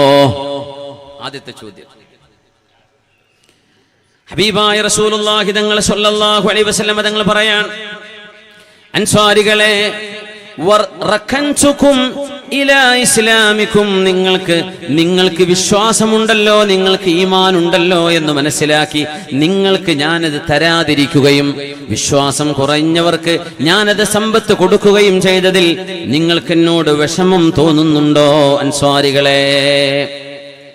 ആദ്യത്തെ ചോദ്യം. ഹബീബായ റസൂലുള്ളാഹി തങ്ങൾ സ്വല്ലല്ലാഹു അലൈഹി വസല്ലം തങ്ങൾ പറയാൻ, അൻസ്വാരികളെ, റഖൻതുകും ഇലാ ഇസ്ലാമിക്കും, നിങ്ങൾക്ക് വിശ്വാസമുണ്ടല്ലോ, നിങ്ങൾക്ക് ഈമാൻ ഉണ്ടല്ലോ എന്ന് മനസ്സിലാക്കി നിങ്ങൾക്ക് ഞാനത് തരാതിരിക്കുകയും വിശ്വാസം കുറഞ്ഞവർക്ക് ഞാനത് സമ്പത്ത് കൊടുക്കുകയും ചെയ്തതിൽ നിങ്ങൾക്ക് എന്നോട് വിഷമം തോന്നുന്നുണ്ടോ അൻസ്വാരികളെ?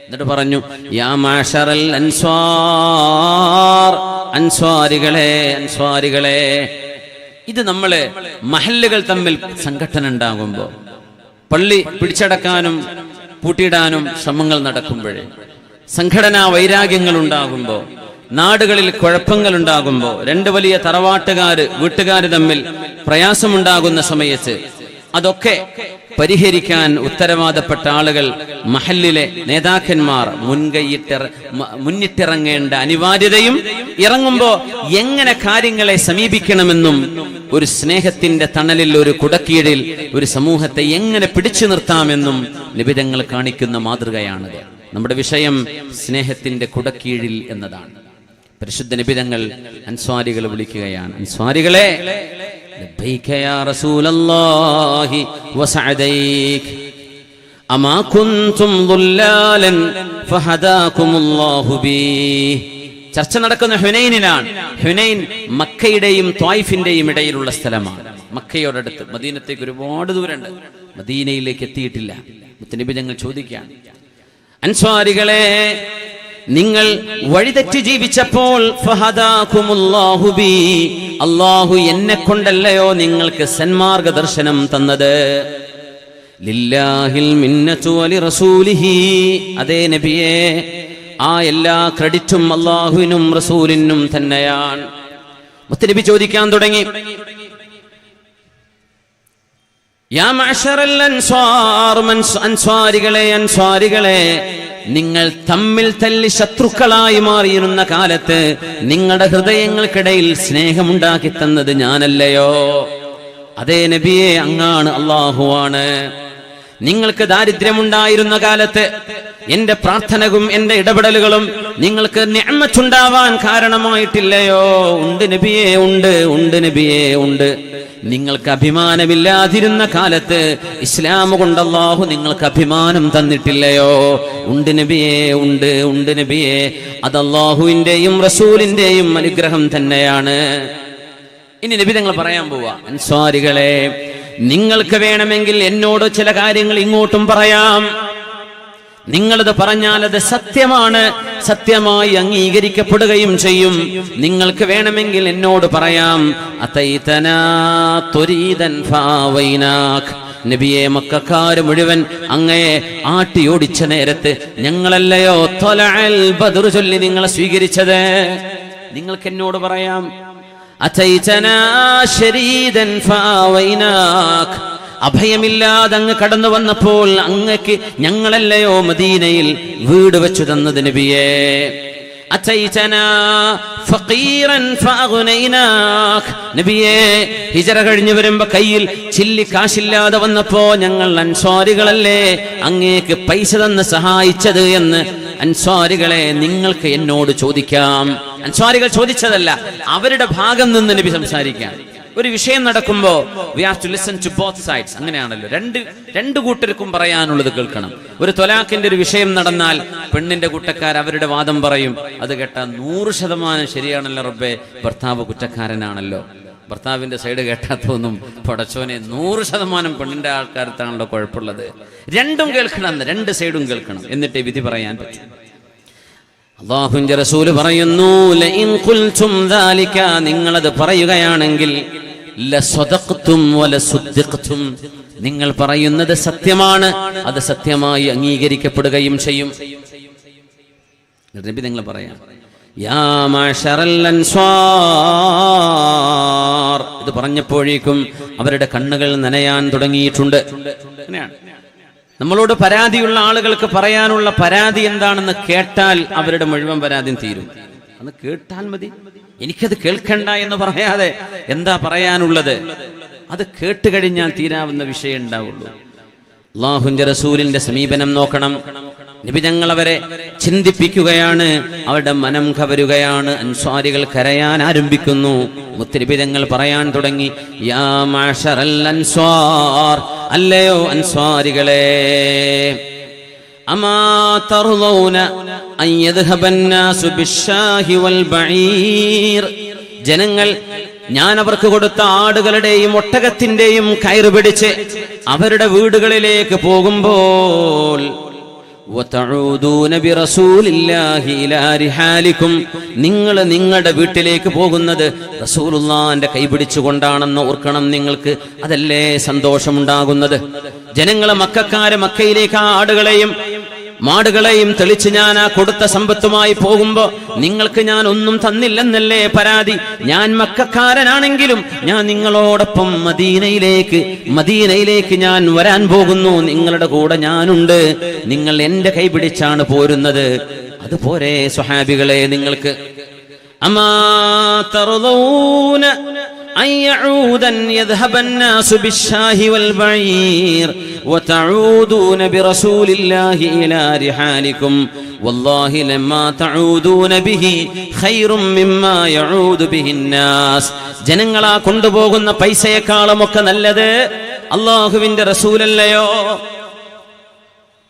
എന്നിട്ട് പറഞ്ഞു, യാ മാശറൽ അൻസ്വാർ, അൻസ്വാരികളെ. ഇത് നമ്മള് മഹല്ലുകൾ തമ്മിൽ സംഘടന ഉണ്ടാകുമ്പോ, പള്ളി പിടിച്ചടക്കാനും പൂട്ടിയിടാനും ശ്രമങ്ങൾ നടക്കുമ്പോഴേ, സംഘടനാ വൈരാഗ്യങ്ങൾ ഉണ്ടാകുമ്പോ, നാടുകളിൽ കുഴപ്പങ്ങൾ ഉണ്ടാകുമ്പോ, രണ്ട് വലിയ വീട്ടുകാര് തമ്മിൽ പ്രയാസമുണ്ടാകുന്ന സമയത്ത് അതൊക്കെ പരിഹരിക്കാൻ ഉത്തരവാദപ്പെട്ട ആളുകൾ, മഹല്ലിലെ നേതാക്കന്മാർ മുന്നിട്ടിറങ്ങേണ്ട അനിവാര്യതയും, ഇറങ്ങുമ്പോ എങ്ങനെ കാര്യങ്ങളെ സമീപിക്കണമെന്നും, ഒരു സ്നേഹത്തിന്റെ തണലിൽ, ഒരു കുടക്കീഴിൽ ഒരു സമൂഹത്തെ എങ്ങനെ പിടിച്ചു നിർത്താമെന്നും നിബിധങ്ങൾ കാണിക്കുന്ന മാതൃകയാണത്. നമ്മുടെ വിഷയം സ്നേഹത്തിന്റെ കുടക്കീഴിൽ എന്നതാണ്. പരിശുദ്ധ നിബിധങ്ങൾ അൻസ്വാരികളെ വിളിക്കുകയാണ്. അൻസ്വാരികളെ, ലബ്ബൈക യാ റസൂലല്ലാഹി വസഅദൈക അമാ കുൻതും ദുല്ലാലൻ ഫഹദാകുമുല്ലാഹു ബി. ചർച്ച നടക്കുന്ന ഹുനൈനിലാണ്. ഹുനൈൻ മക്കയുടെയും ത്വായിഫിന്റെയും ഇടയിലുള്ള സ്ഥലമാണ്. മക്കയോടടുത്ത്, മദീനത്തേക്ക് ഒരുപാട് ദൂരമുണ്ട്, മദീനയിലേക്ക് എത്തിയിട്ടില്ല. മുത്തനബി ഞങ്ങൾ ചോദിക്കുകയാണ്, അൻസ്വാരികളെ, നിങ്ങൾ വഴിതെറ്റി ജീവിച്ചപ്പോൾ ഫഹദാകുമുല്ലാഹു ബി, അല്ലാഹു എന്നെ കൊണ്ടല്ലയോ നിങ്ങൾക്ക് സന്മാർഗദർശനം തന്നത്. ലില്ലാഹിൽ മിന്നതു വലി റസൂലിഹി, അതേ നബിയേ, ആ എല്ലാ ക്രെഡിറ്റും അല്ലാഹുവിനും റസൂലിനും തന്നെയാണ്. മുത്തനബി ചോദിക്കാൻ തുടങ്ങി, യാ മഅശറൽ അൻസ്വാർ, അൻസ്വാരികളെ, നിങ്ങൾ തമ്മിൽ തല്ലി ശത്രുക്കളായി മാറിയിരുന്ന കാലത്ത് നിങ്ങളുടെ ഹൃദയങ്ങൾക്കിടയിൽ സ്നേഹമുണ്ടാക്കി തന്നത് ഞാനല്ലയോ? അതേ നബിയെ, അങ്ങാണ്, അല്ലാഹുവാണ്. നിങ്ങൾക്ക് ദാരിദ്ര്യമുണ്ടായിരുന്ന കാലത്ത് എന്റെ പ്രാർത്ഥനകളും എന്റെ ഇടപെടലുകളും നിങ്ങൾക്ക് നിഅമത്തുണ്ടാവാൻ കാരണമായിട്ടില്ലയോ? ഉണ്ട് നബിയെ, ഉണ്ട് നബിയെ, ഉണ്ട്. നിങ്ങൾക്ക് അഭിമാനമില്ലാതിരുന്ന കാലത്ത് ഇസ്ലാം കൊണ്ട് അല്ലാഹു നിങ്ങൾക്ക് അഭിമാനം തന്നിട്ടില്ലയോ? ഉണ്ട് നബിയെ, ഉണ്ട് നബിയെ. അത് അല്ലാഹുവിന്റെയും റസൂലിന്റെയും അനുഗ്രഹം തന്നെയാണ്. ഇനി നബി തങ്ങൾ പറയാൻ പോവാ, അൻസ്വാരികളെ, നിങ്ങൾക്ക് വേണമെങ്കിൽ എന്നോട് ചില കാര്യങ്ങൾ ഇങ്ങോട്ടും പറയാം. നിങ്ങളത് പറഞ്ഞാൽ അത് സത്യമാണ്, സത്യമായി അംഗീകരിക്കപ്പെടുകയും ചെയ്യും. നിങ്ങൾക്ക് വേണമെങ്കിൽ എന്നോട് പറയാം, അതൈതനാ തുരീദൻ ഫാവൈനാക്, നബിയെ, മക്കക്കാര് മുഴുവൻ അങ്ങയെ ആട്ടിയോടിച്ച നേരത്ത് ഞങ്ങളല്ലയോ ത്വലഅൽ ബദ്ർ ചൊല്ലി നിങ്ങളെ സ്വീകരിച്ചത്? നിങ്ങൾക്ക് എന്നോട് പറയാം, അതൈതനാ ശരീദൻ ഫാവൈനാക്, അഭയമില്ലാതെ അങ്ങ് കടന്നു വന്നപ്പോൾ അങ്ങക്ക് ഞങ്ങളല്ലയോ മദീനയിൽ വീട് വെച്ചു തന്നത് നബിയേ? അതൈതനാ ഫഖീറൻ ഫഅഗ്നൈനാക്, നബിയേ, ഹിജറ കഴിഞ്ഞു വരുമ്പോ കയ്യിൽ ചില്ലി കാശില്ലാതെ വന്നപ്പോ ഞങ്ങൾ അൻസ്വാരികളല്ലേ അങ്ങേക്ക് പൈസ തന്ന് സഹായിച്ചത് എന്ന് അൻസ്വാരികളെ നിങ്ങൾക്ക് എന്നോട് ചോദിക്കാം. അൻസ്വാരികൾ ചോദിച്ചതല്ല, അവരുടെ ഭാഗം നിന്ന് നബി സംസാരിക്കാം. ഒരു വിഷയം നടക്കുമ്പോ we have to listen to both sides. അങ്ങനെയാണല്ലോ, രണ്ട് കൂട്ടർക്കും പറയാനുള്ളത് കേൾക്കണം. ഒരു ത്വലാഖിന്റെ ഒരു വിഷയം നടന്നാൽ പെണ്ണിന്റെ കൂട്ടക്കാർ അവരുടെ വാദം പറയും. അത് കേട്ടാൽ 100% ശരിയാണല്ലോ റബ്ബേ, ഭർത്താവ് കുറ്റക്കാരനാണല്ലോ. ഭർത്താവിന്റെ സൈഡ് കേട്ടാൽ തോന്നും, പടച്ചോനെ, 100% പെണ്ണിന്റെ ആൾക്കാരത്താണല്ലോ കുഴപ്പമുള്ളത്. രണ്ടും കേൾക്കണം, രണ്ട് സൈഡും കേൾക്കണം, എന്നിട്ടേ വിധി പറയാൻ പറ്റും. അല്ലാഹുവിന്റെ റസൂൽ പറയുന്നു, ലഇൻ ഖുൽതും ദാലിക, നിങ്ങളത് പറയുകയാണെങ്കിൽ, ലസദഖ്തും വലസുദ്ദിഖ്തും, നിങ്ങൾ പറയുന്നത് സത്യമാണ്, അത് സത്യമായി അംഗീകരിക്കപ്പെടുകയും ചെയ്യും. നബി നിങ്ങൾ പറയാം, യാ മഅശറൽ അൻസ്വാർ, ഇത് പറഞ്ഞപ്പോഴേക്കും അവരുടെ കണ്ണുകൾ നനയാൻ തുടങ്ങിയിട്ടുണ്ട്. അങ്ങനെയാണ് നമ്മളോട് പരാതിയുള്ള ആളുകൾക്ക് പറയാനുള്ള പരാതി എന്താണെന്ന് കേട്ടാൽ അവരുടെ മുഴുവൻ പരാതിയും തീരും. അത് കേട്ടാൽ മതി, എനിക്കത് കേൾക്കണ്ട എന്ന് പറയാതെ എന്താ പറയാനുള്ളത്, അത് കേട്ടുകഴിഞ്ഞാൽ തീരാവുന്ന വിഷയം ഉണ്ടാവുള്ളൂ. അല്ലാഹുവിന്റെ റസൂലിന്റെ സമീപനം നോക്കണം. നബി തങ്ങൾ അവരെ ചിന്തിപ്പിക്കുകയാണ്, അവരുടെ മനം കവരുകയാണ്. അൻസ്വാരികൾ കരയാൻ ആരംഭിക്കുന്നു. മുത്തുനബി തങ്ങൾ പറയാൻ തുടങ്ങി, യാ മഅ്ശറൽ അൻസ്വാർ, അല്ലയോ അൻസ്വാരികളെ, അമാ തർളൗന അൻ യദ്ഹബൻ നാസു ബിശ്ശാഹി വൽ ബഈർ, ജനങ്ങൾ ഞാൻ അവർക്ക് കൊടുത്ത ആടുകളുടെയും ഒട്ടകത്തിന്റെയും കയറ് പിടിച്ച് അവരുടെ വീടുകളിലേക്ക് പോകുമ്പോൾ നിങ്ങൾ നിങ്ങളുടെ വീട്ടിലേക്ക് പോകുന്നത് റസൂലുള്ളാഹിന്റെ കൈപിടിച്ചുകൊണ്ടാണെന്ന് ഓർക്കണം നിങ്ങൾക്ക്. അതല്ലേ സന്തോഷമുണ്ടാകുന്നത്. ജനങ്ങളെ മക്കയിലേക്ക് ആ ആടുകളെയും മാടുകളെയും തെളിച്ച് ഞാൻ ആ കൊടുത്ത സമ്പത്തുമായി പോകുമ്പോ നിങ്ങൾക്ക് ഞാൻ ഒന്നും തന്നില്ലെന്നല്ലേ പരാതി. ഞാൻ മക്കക്കാരനാണെങ്കിലും ഞാൻ നിങ്ങളോടൊപ്പം മദീനയിലേക്ക് ഞാൻ വരാൻ പോകുന്നു. നിങ്ങളുടെ കൂടെ ഞാനുണ്ട്. നിങ്ങൾ എന്റെ കൈ പിടിച്ചാണ് പോരുന്നത്. അതുപോരെ സ്വഹാബികളെ നിങ്ങൾക്ക്. അമാ തർളൗന أن يعودا يذهب الناس بالشاه والبعير وتعودون برسول الله إلى رحالكم والله لما تعودون به خير مما يعود به الناس. ജനങ്ങളാ കൊണ്ടുപോകുന്ന പൈസയെക്കാളുമൊക്കെ നല്ലത് അല്ലാഹുവിന്റെ റസൂലല്ലയോ.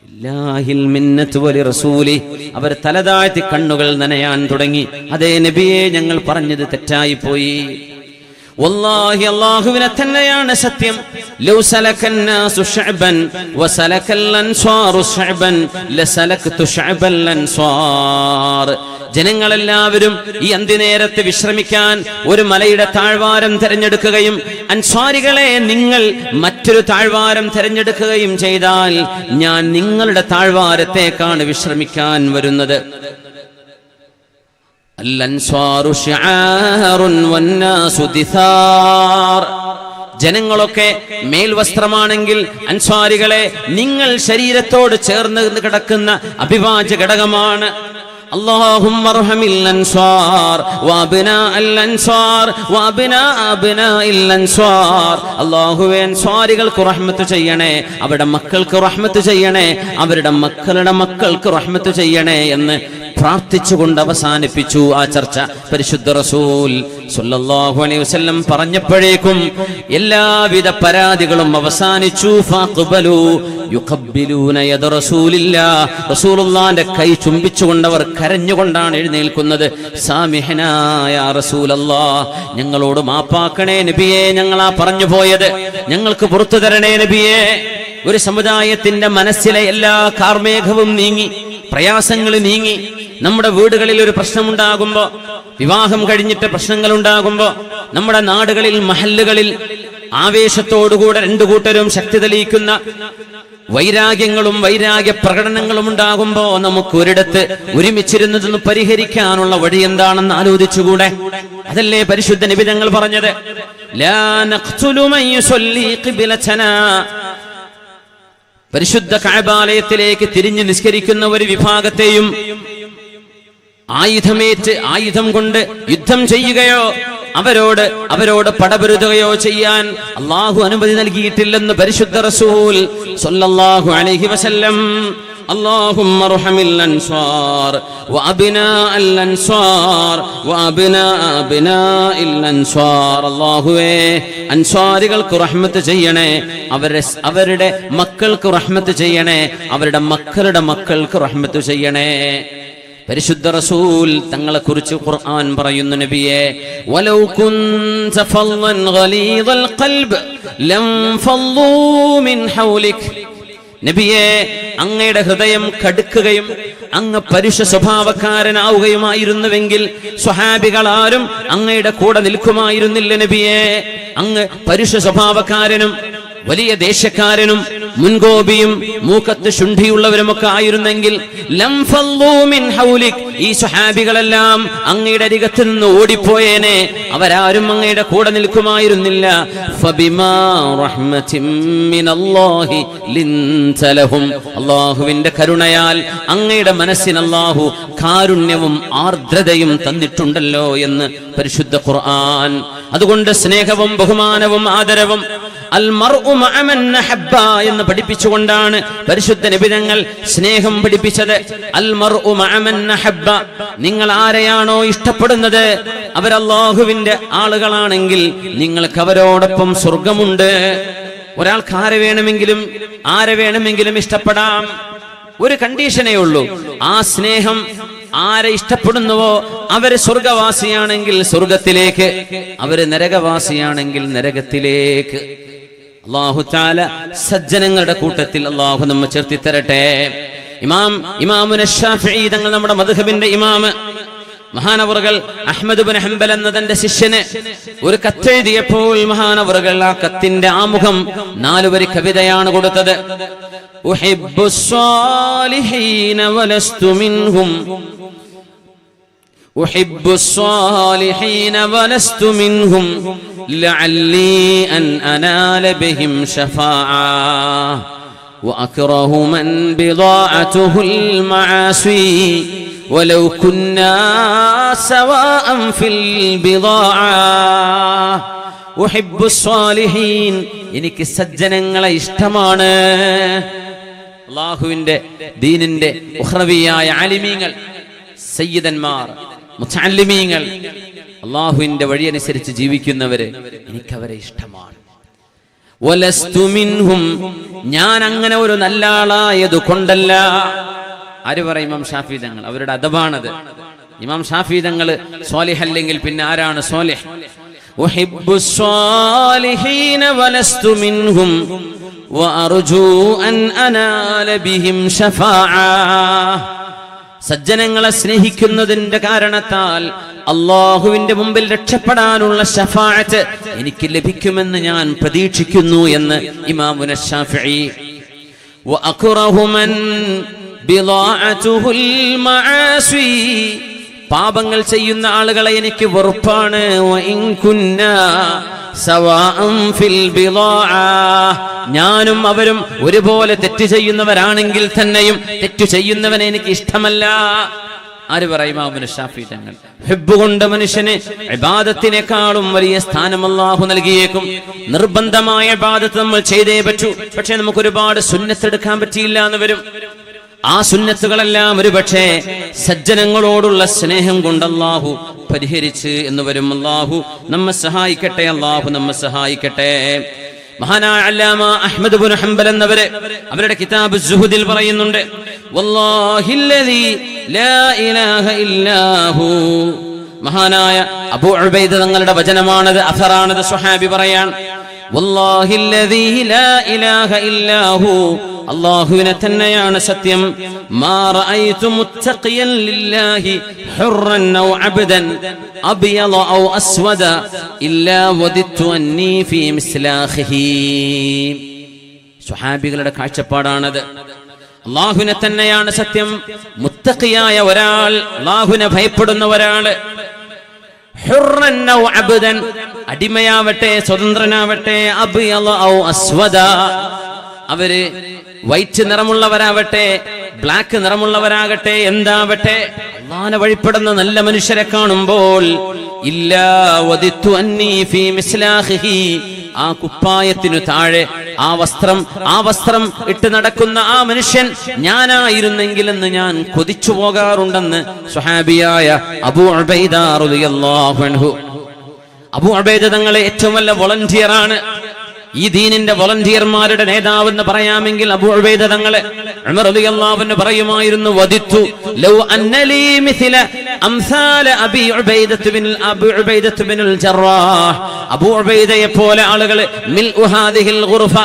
ഇല്ലാഹിൽ മിന്നത്ത് വലി റസൂലി. അവർ തലതാഴ്ത്തി കണ്ണുകൾ നനയാൻ തുടങ്ങി. അതേ നബിയെ, ഞങ്ങൾ പറഞ്ഞത് തെറ്റായിപ്പോയി. വല്ലാഹി, അല്ലാഹുവിനെ തന്നെയാണ് സത്യം. ലൗ സലകന്നാസു ശഅബൻ വസലകൽ അൻസ്വാറു ശഅബൻ ലസലക്തു ശഅബൽ അൻസ്വാർ. ജനങ്ങളെല്ലാവരും ഈ അന്തിനേരത്ത് വിശ്രമിക്കാൻ ഒരു മലയുടെ താഴ്വാരം തിരഞ്ഞെടുക്കുകയും അൻസ്വാരികളെ നിങ്ങൾ മറ്റൊരു താഴ്വാരം തിരഞ്ഞെടുക്കുകയും ചെയ്താൽ ഞാൻ നിങ്ങളുടെ താഴ്വാരത്തേക്കാണ് വിശ്രമിക്കാൻ വരുന്നത്. അൽ-അൻസ്വാറു ശിആറുൻ വന്നാസു ദിഥാർ. ജനങ്ങളൊക്കെ മേൽവസ്ത്രമാണെങ്കിൽ അൻസ്വാരികളെ നിങ്ങൾ ശരീരത്തോട് ചേർന്ന് കിടക്കുന്ന അഭിവാജ്യ ഘടകമാണ്. اللهم ارحم الانصار وابناء الانصار وابناء ابناء الانصار. അല്ലാഹുവേ, അൻസ്വാരികൾക്ക് റഹ്മത്ത് ചെയ്യണേ, അവരുടെ മക്കൾക്ക് റഹ്മത്ത് ചെയ്യണേ, അവരുടെ മക്കളുടെ മക്കൾക്ക് റഹ്മത്ത് ചെയ്യണേ എന്ന് പ്രാർത്ഥിച്ചുകൊണ്ട് അവസാനിപ്പിച്ചു ആ ചർച്ച. പരിശുദ്ധ റസൂൽ സ്വല്ലല്ലാഹു അലൈഹി വസല്ലം പറഞ്ഞപ്പോഴേക്കും എല്ലാവിധ പരാതികളും അവസാനിച്ചു. ഫഖബലു യുഖബ്ബിലൂന യദ റസൂലില്ലാഹ്. റസൂലുള്ളാഹിന്റെ കൈ ചുംബിച്ചുകൊണ്ടവർ കരഞ്ഞുകൊണ്ടാണ് എഴുന്നേൽക്കുന്നത്. സാമിഹനാ യാ റസൂലല്ലാഹ്, ഞങ്ങളോട് മാപ്പാക്കണേ നബിയേ, ഞങ്ങളാ പറഞ്ഞു പോയത് ഞങ്ങൾക്ക് പുറത്തു തരണേ നബിയേ. ഒരു സമുദായത്തിന്റെ മനസ്സിലെ എല്ലാ കാർമേഘവും നീങ്ങി, പ്രയാസങ്ങൾ നീങ്ങി. നമ്മുടെ വീടുകളിൽ ഒരു പ്രശ്നമുണ്ടാകുമ്പോ, വിവാഹം കഴിഞ്ഞിട്ട് പ്രശ്നങ്ങൾ ഉണ്ടാകുമ്പോ, നമ്മുടെ നാടുകളിൽ മഹല്ലുകളിൽ ആവേശത്തോടുകൂടെ രണ്ടു കൂട്ടരും ശക്തി തെളിയിക്കുന്ന വൈരാഗ്യങ്ങളും വൈരാഗ്യ പ്രകടനങ്ങളും ഉണ്ടാകുമ്പോ നമുക്ക് ഒരിടത്ത് ഒരുമിച്ചിരുന്നതൊന്ന് പരിഹരിക്കാനുള്ള വഴി എന്താണെന്ന് ആലോചിച്ചുകൂടെ? അതല്ലേ പരിശുദ്ധ നബി തങ്ങൾ പറഞ്ഞത്, ലാ നഖ്തുലു മൻ യുസല്ലി ഖിബ്ലതനാ. പരിശുദ്ധ കഅബാലയത്തിലേക്ക് തിരിഞ്ഞു നിസ്കരിക്കുന്ന ഒരു വിഭാഗത്തെയും ആയുധം കൊണ്ട് യുദ്ധം ചെയ്യുകയോ അവരോട് പടപൊരുതുകയോ ചെയ്യാൻ അല്ലാഹു അനുമതി നൽകിയിട്ടില്ലെന്ന് പരിശുദ്ധ റസൂൽ സ്വല്ലല്ലാഹു അലൈഹി വസല്ലം. اللهم ارحم الانصار وابناء الانصار وابناء ابناء الانصار. അല്ലാഹുവേ, അൻസ്വാരികൾക്ക് റഹ്മത്ത് ചെയ്യണേ, അവരുടെ മക്കൾക്ക് റഹ്മത്ത് ചെയ്യണേ, അവരുടെ മക്കളുടെ മക്കൾക്ക് റഹ്മത്ത് ചെയ്യണേ. പരിശുദ്ധ റസൂൽ തങ്ങളെ കുറിച്ച് ഖുർആൻ പറയുന്നു, നബിയെ, വലൗ കുൻത ഫളൻ ഗലീദൽ ഖൽബ് ലം ഫളൂ മിൻ ഹൗലിക്. നബിയെ, അങ്ങയുടെ ഹൃദയം കടുക്കുകയും അങ്ങ് പരുഷ സ്വഭാവക്കാരനാവുകയുമായിരുന്നുവെങ്കിൽ സ്വഹാബികളാരും അങ്ങയുടെ കൂടെ നിൽക്കുമായിരുന്നില്ല നബിയെ. അങ്ങ് പരുഷ സ്വഭാവക്കാരനും വലിയ ദേശക്കാരനും മുൻകോപിയും മൂക്കത്ത് ശുണ്ഠിയുള്ളവരുമൊക്കെ ആയിരുന്നെങ്കിൽ ലം ഫളൂ മിൻ ഹൗലിക്, ഈ സ്വഹാബികളെല്ലാം അങ്ങയുടെ അരികത്ത് നിന്ന് ഓടിപ്പോയേനെ, അവരാരും അങ്ങയുടെ കൂടെ നിൽക്കുമായിരുന്നില്ല. ഫബിമാ റഹ്മതിൻ മിനല്ലാഹി ലിൻത ലഹും. അല്ലാഹുവിന്റെ കരുണയാൽ അങ്ങയുടെ മനസ്സിന് അല്ലാഹു കാരുണ്യവും ആർദ്രതയും തന്നിട്ടുണ്ടല്ലോ എന്ന് പരിശുദ്ധ ഖുർആൻ. അതുകൊണ്ട് സ്നേഹവും ബഹുമാനവും ആദരവും അൽ മർഉ മഅ മൻ അഹബ്ബ എന്ന് പഠിപ്പിച്ചുകൊണ്ടാണ് പരിശുദ്ധ നബി തങ്ങൾ സ്നേഹം പഠിപ്പിച്ചത്. അൽ മർഉ മഅ മൻ അഹബ്ബ, നിങ്ങൾ ആരെയാണോ ഇഷ്ടപ്പെടുന്നത് അവർ അല്ലാഹുവിന്റെ ആളുകളാണെങ്കിൽ നിങ്ങൾക്ക് അവരോടൊപ്പം സ്വർഗമുണ്ട്. ഒരാൾക്ക് ആരെ വേണമെങ്കിലും ഇഷ്ടപ്പെടാം. ഒരു കണ്ടീഷനേ ഉള്ളൂ, ആ സ്നേഹം ആരെ ഇഷ്ടപ്പെടുന്നുവോ അവര് സ്വർഗവാസിയാണെങ്കിൽ സ്വർഗത്തിലേക്ക്, അവര് നരകവാസിയാണെങ്കിൽ നരകത്തിലേക്ക്. അല്ലാഹു തആല സജ്ജനങ്ങളുടെ കൂട്ടത്തിൽ അല്ലാഹു നമ്മെ ചേർത്തി തരട്ടെ. ഇമാമുന ശാഫിഈ തങ്ങൾ, നമ്മുടെ മദ്ഹബിന്റെ ഇമാമ്, മഹാനവറുകൾ അഹ്മദ് ഇബ്നു ഹംബൽ എന്ന തന്റെ ശിഷ്യന് ഒരു കത്തെഴുതിയപ്പോൾ മഹാനവറുകൾ ആ കത്തിന്റെ ആമുഖം 4 വരി കവിതയാണ് കൊടുത്തത്. ഉഹിബ്ബുസ്സാലിഹീന വലസ്തു മിൻഹും, ഉഹിബ്ബുസ്സാലിഹീന വലസ്തു മിൻഹും ലഅല്ലി അൻ അനാല ബിഹിം ശഫാഅ وأكره من بضاعته المعاصي ولو كنا سواء في البضاعة أحب الصالحين, എനിക്ക് സജ്ജനങ്ങളെ ഇഷ്ടമാണ്. അല്ലാഹുവിന്റെ ദീനിന്റെ ഉഖ്റവിയായ ആലിമീങ്ങൾ, സയ്യിദന്മാർ, മുതഅല്ലിമീങ്ങൾ, അല്ലാഹുവിന്റെ വഴിയനുസരിച്ച് ജീവിക്കുന്നവരെ എനിക്കവരെ ഇഷ്ടമാണ്. വലസ്തു മിൻഹും, ഞാൻ അങ്ങനെ ഒരു നല്ല ആളായത് കൊണ്ടല്ല. ആര് പറയും? ഇമാം ഷാഫി തങ്ങൾ. അവരുടെ അദബാണത്. ഇമാം ഷാഫി തങ്ങൾ സ്വാലിഹ് അല്ലെങ്കിൽ പിന്നെ ആരാണ് സ്വാലിഹ്? ഉഹിബ്ബുസ്സാലിഹീന വലസ്തു മിൻഹും വഅർജു അൻ അനാല ബിഹിം ശഫാഅ. സജ്ജനങ്ങളെ സ്നേഹിക്കുന്നതിന്റെ കാരണത്താൽ അല്ലാഹുവിന്റെ മുമ്പിൽ രക്ഷപ്പെടാനുള്ള ശഫാഅത്ത് എനിക്ക് ലഭിക്കുമെന്ന് ഞാൻ പ്രതീക്ഷിക്കുന്നു എന്ന് ഇമാമുന ശാഫിഈ. വഅക്റഹു മൻ ബിളാഅതുൽ മആസി, പാപങ്ങൾ ചെയ്യുന്ന ആളുകളെ എനിക്ക് വെറുപ്പാണ്. വഇൻ കുന്നാ സവാഅൻ ഫിൽ ബിളാഅ, ഞാനും അവരും ഒരുപോലെ തെറ്റ് ചെയ്യുന്നവരാണെങ്കിൽ തന്നെയും തെറ്റ് ചെയ്യുന്നവനെ എനിക്ക് ഇഷ്ടമല്ല. ആര് പറയും? ഇമാമുന ശാഫിഈ തങ്ങൾ. ഹിബ്ബ് കൊണ്ട് മനുഷ്യന് ഇബാദത്തിനേക്കാളും വലിയ സ്ഥാനം അല്ലാഹു നൽകിയേക്കും. നിർബന്ധമായ ഇബാദത്ത് നമ്മൾ ചെയ്തേ പറ്റൂ. പക്ഷെ നമുക്ക് ഒരുപാട് സുന്നത്ത് എടുക്കാൻ പറ്റിയില്ല എന്ന് വരും. ആ സുന്നത്തുകളെല്ലാം ഒരുപക്ഷെ സജ്ജനങ്ങളോടുള്ള സ്നേഹം കൊണ്ട് അല്ലാഹു പരിഹരിച്ച് എന്ന് വരും. അല്ലാഹു നമ്മെ സഹായിക്കട്ടെ. അല്ലാഹു നമ്മെ സഹായിക്കട്ടെ. മഹാനായ അല്ലാമ അഹ്മദ് ഇബ്നു ഹംബൽ എന്നവരെ അവരുടെ കിതാബ് സുഹുദിൽ പറയുന്നുണ്ട്, വല്ലാഹില്ലദീ ലാ ഇലാഹ ഇല്ലാഹു. മഹാനായ അബൂ ഉബൈദ തങ്ങളുടെ വചനമാണത്, അസറാണത്. സ്വഹാബി പറയാൻ, വല്ലാഹില്ലദീ ലാ ഇലാഹ ഇല്ലാഹു, അല്ലാഹുവിനെ തന്നെയാണ് സത്യം. മാ റഅയ്തു മുത്തഖിയൻ ലില്ലാഹി ഹുർറൻ ഔ അബ്ദൻ അബ്യള ഔ അസ്വദ ഇല്ലാ വദിത്തു അന്നി ഫീ മിസ്ലാഖിഹി. സ്വഹാബികളുടെ കാഴ്ചപ്പാടാണത്. അല്ലാഹുവിനെ തന്നെയാണ് സത്യം. മുത്തഖിയായ ഒരാൾ, അല്ലാഹുവിനെ ഭയപ്പെടുന്ന ഒരാൾ, ഹുർറൻ ഔ അബ്ദൻ, അടിമയാവട്ടെ സ്വതന്ത്രനാവട്ടെ, അബ്യള ഔ അസ്വദ, അവര് വൈറ്റ് നിറമുള്ളവരാവട്ടെ ബ്ലാക്ക് നിറമുള്ളവരാകട്ടെ, എന്താവട്ടെ, അല്ലാഹുവിനെ വഴിപ്പെടുന്ന നല്ല മനുഷ്യരെ കാണുമ്പോൾ ഇല്ലാ വദിത്തു അന്നി ഫീ മിസ്ലാഖിഹി, ആ കുപ്പായത്തിനു താഴെ ആ വസ്ത്രം ഇട്ട് നടക്കുന്ന ആ മനുഷ്യൻ ഞാനായിരുന്നെങ്കിൽ എന്ന് ഞാൻ കൊതിച്ചു പോകാറുണ്ടെന്ന് സ്വഹാബിയായ അബൂ ഉബൈദ റളിയല്ലാഹു അൻഹു. അബൂ ഉബൈദ തങ്ങളെ ഏറ്റവും വലിയ വോളണ്ടിയറാണ്. ഈ ദീനിന്റെ വോളണ്ടിയർമാരുടെ നേതാവെന്ന് പറയാമെങ്കിൽ അബൂ ഉബൈദ തങ്ങളെ. ഉമർ റളിയല്ലാഹു അൻഹു പറയുമായിരുന്നു, വദിത്തു ലൗ അന്നലി മിസ്ല അംസാല അബീ ഉബൈദത്ത് ബിനുൽ ജറാഹ്, അബൂ ഉബൈദയെ പോലെ ആളുകൾ, മിൽഉ ഹാദിഹിൽ ഗുർഫ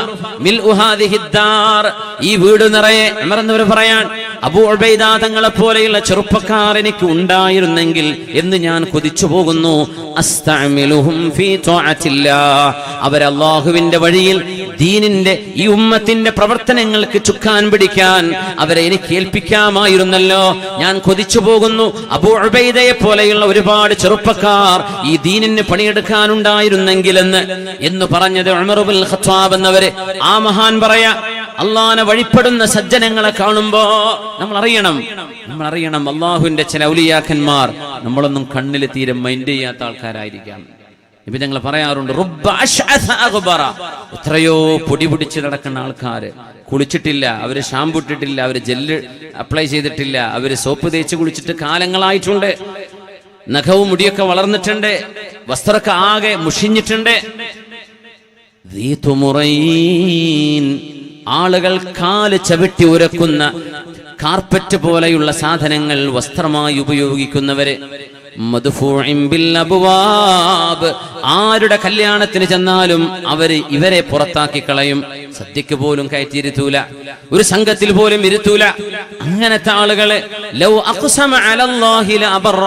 മിൽഉ ഹാദിഹിദ് ദാർ, ഈ വീട് നിറയെ. ഉമർ എന്നവർ പറയാൻ, അബൂ ഉബൈദ തങ്ങളെ പോലെയുള്ള ചെറുപ്പക്കാർ എനിക്ക് ഉണ്ടായിരുന്നെങ്കിൽ എന്ന് ഞാൻ കൊതിച്ചു പോകുന്നു. അസ്തഅമിലുഹും ഫീ ത്വാഅത്തില്ലാഹ്, അവർ അല്ലാഹുവിന്റെ വഴിയിൽ ദീനിന്റെ ഈ ഉമ്മത്തിന്റെ പ്രവർത്തനങ്ങൾക്ക് ചുക്കാൻ പിടിക്കാൻ അവരെ എനിക്ക് ഏൽപ്പിക്കാമായിരുന്നല്ലോ. ഞാൻ കൊതിച്ചു പോകുന്നു അബൂ ഉബൈദയെ പോലെയുള്ള ഒരുപാട് ചെറുപ്പക്കാർ ഈ ദീനിന് പണിയെടുക്കാനുണ്ടായിരുന്നെങ്കിൽ എന്ന് പറഞ്ഞത് ഉമർ ഇബ്നുൽ ഖത്താബ് എന്നവരെ. ആ മഹാൻ പറയാ, അള്ളാഹുവിനെ വഴിപ്പെടുന്ന സജ്ജനങ്ങളെ കാണുമ്പോ നമ്മൾ അറിയണം അള്ളാഹുവിന്റെ ചില ഔലിയാക്കന്മാർ നമ്മളൊന്നും കണ്ണിൽ തീരെ മൈൻഡ് ചെയ്യാത്ത ആൾക്കാരായിരിക്കാം. നബി തങ്ങൾ പറയാറുണ്ട്, റുബ്ബ അശ്അസ അഗ്ബറ, എത്രയോ പൊടി പിടിച്ച് നടക്കുന്ന ആൾക്കാർ, കുളിച്ചിട്ടില്ല, അവര് ഷാമ്പു ഇട്ടിട്ടില്ല, അവര് ജെല്ല് അപ്ലൈ ചെയ്തിട്ടില്ല, അവര് സോപ്പ് തേച്ച് കുളിച്ചിട്ട് കാലങ്ങളായിട്ടുണ്ട്, നഖവും മുടിയൊക്കെ വളർന്നിട്ടുണ്ട്, വസ്ത്രമൊക്കെ ആകെ മുഷിഞ്ഞിട്ടുണ്ട്. ആളുകൾ കാല് ചവിട്ടി ഉരക്കുന്ന കാർപ്പറ്റ് പോലെയുള്ള സാധനങ്ങൾ വസ്ത്രമായി ഉപയോഗിക്കുന്നവര്, ആരുടെ കല്യാണത്തിന് ചെന്നാലും ഇവരെ പുറത്താക്കി കളയും, സദ്യക്ക് പോലും കയറ്റിയിരുത്തൂല, ഒരു സംഘത്തിൽ പോലും ഇരുത്തൂല. അങ്ങനത്തെ ആളുകള് ലൗ അഖ്സമ അലല്ലാഹി ലഅബറ,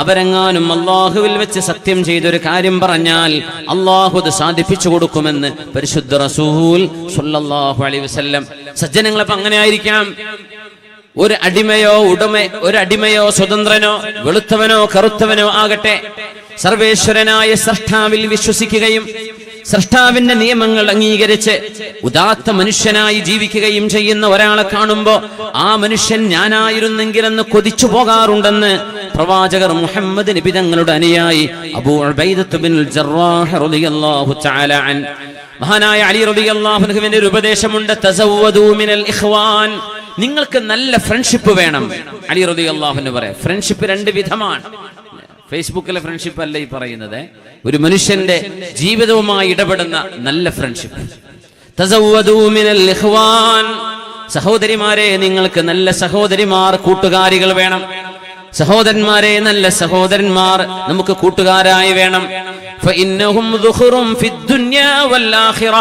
അവരെങ്ങാനും അല്ലാഹുവിൽ വെച്ച് സത്യം ചെയ്തൊരു കാര്യം പറഞ്ഞാൽ അല്ലാഹു അത് സാധിപ്പിച്ചു കൊടുക്കുമെന്ന് പരിശുദ്ധ റസൂൽ സ്വല്ലല്ലാഹു അലൈഹി വസല്ലം. സജ്ജനങ്ങളപ്പോ അങ്ങനെ ആയിരിക്കാം. ഒരു അടിമയോ സ്വതന്ത്രനോ വെളുത്തവനോ കറുത്തവനോ ആകട്ടെ, സർവേശ്വരനായ സ്രഷ്ടാവിൽ വിശ്വസിക്കുകയും സ്രഷ്ടാവിന്റെ നിയമങ്ങൾ അംഗീകരിച്ച് ഉദാത്ത മനുഷ്യനായി ജീവിക്കുകയും ചെയ്യുന്ന ഒരാളെ കാണുമ്പോ ആ മനുഷ്യൻ ഞാനായിരുന്നെങ്കിലെന്ന് കൊതിച്ചു പോകാറുണ്ടെന്ന് പ്രവാചകർ മുഹമ്മദ് നബി തങ്ങളുടെ അനുയായി അബൂ ഉബൈദത്ത് ബിനുൽ ജറാഹ് റളിയല്ലാഹു തആല അൻ, മഹാനായ അലി റളിയല്ലാഹു അൻഹുവിന്റെ ഒരു ഉപദേശമുണ്ട്, തസവ്വദൂ മിനൽ ഇഖ്വാൻ, നിങ്ങൾക്ക് നല്ല ഫ്രണ്ട്ഷിപ്പ് വേണം. അലി റളിയല്ലാഹു അൻഹു പറയാം, ഫ്രണ്ട്ഷിപ്പ് രണ്ട് വിധമാണ്. ഫേസ്ബുക്കിലെ ഫ്രണ്ട്ഷിപ്പ് അല്ല ഈ പറയുന്നത്, ഒരു മനുഷ്യന്റെ ജീവിതവുമായി ഇടപെടുന്ന നല്ല ഫ്രണ്ട്ഷിപ്പ്. തസവ്വദൂ മിനൽ ഇഖ്വാൻ, സഹോദരിമാരെ നിങ്ങൾക്ക് നല്ല സഹോദരിമാർ കൂട്ടുകാരികൾ വേണം. സഹോദരന്മാരെ നല്ല സഹോദരന്മാർ നമുക്ക് കൂട്ടുകാരായി വേണം. ഫഇന്നഹും ദുഖുറും ഫിദ്ദുനിയ വൽ ആഖിറ,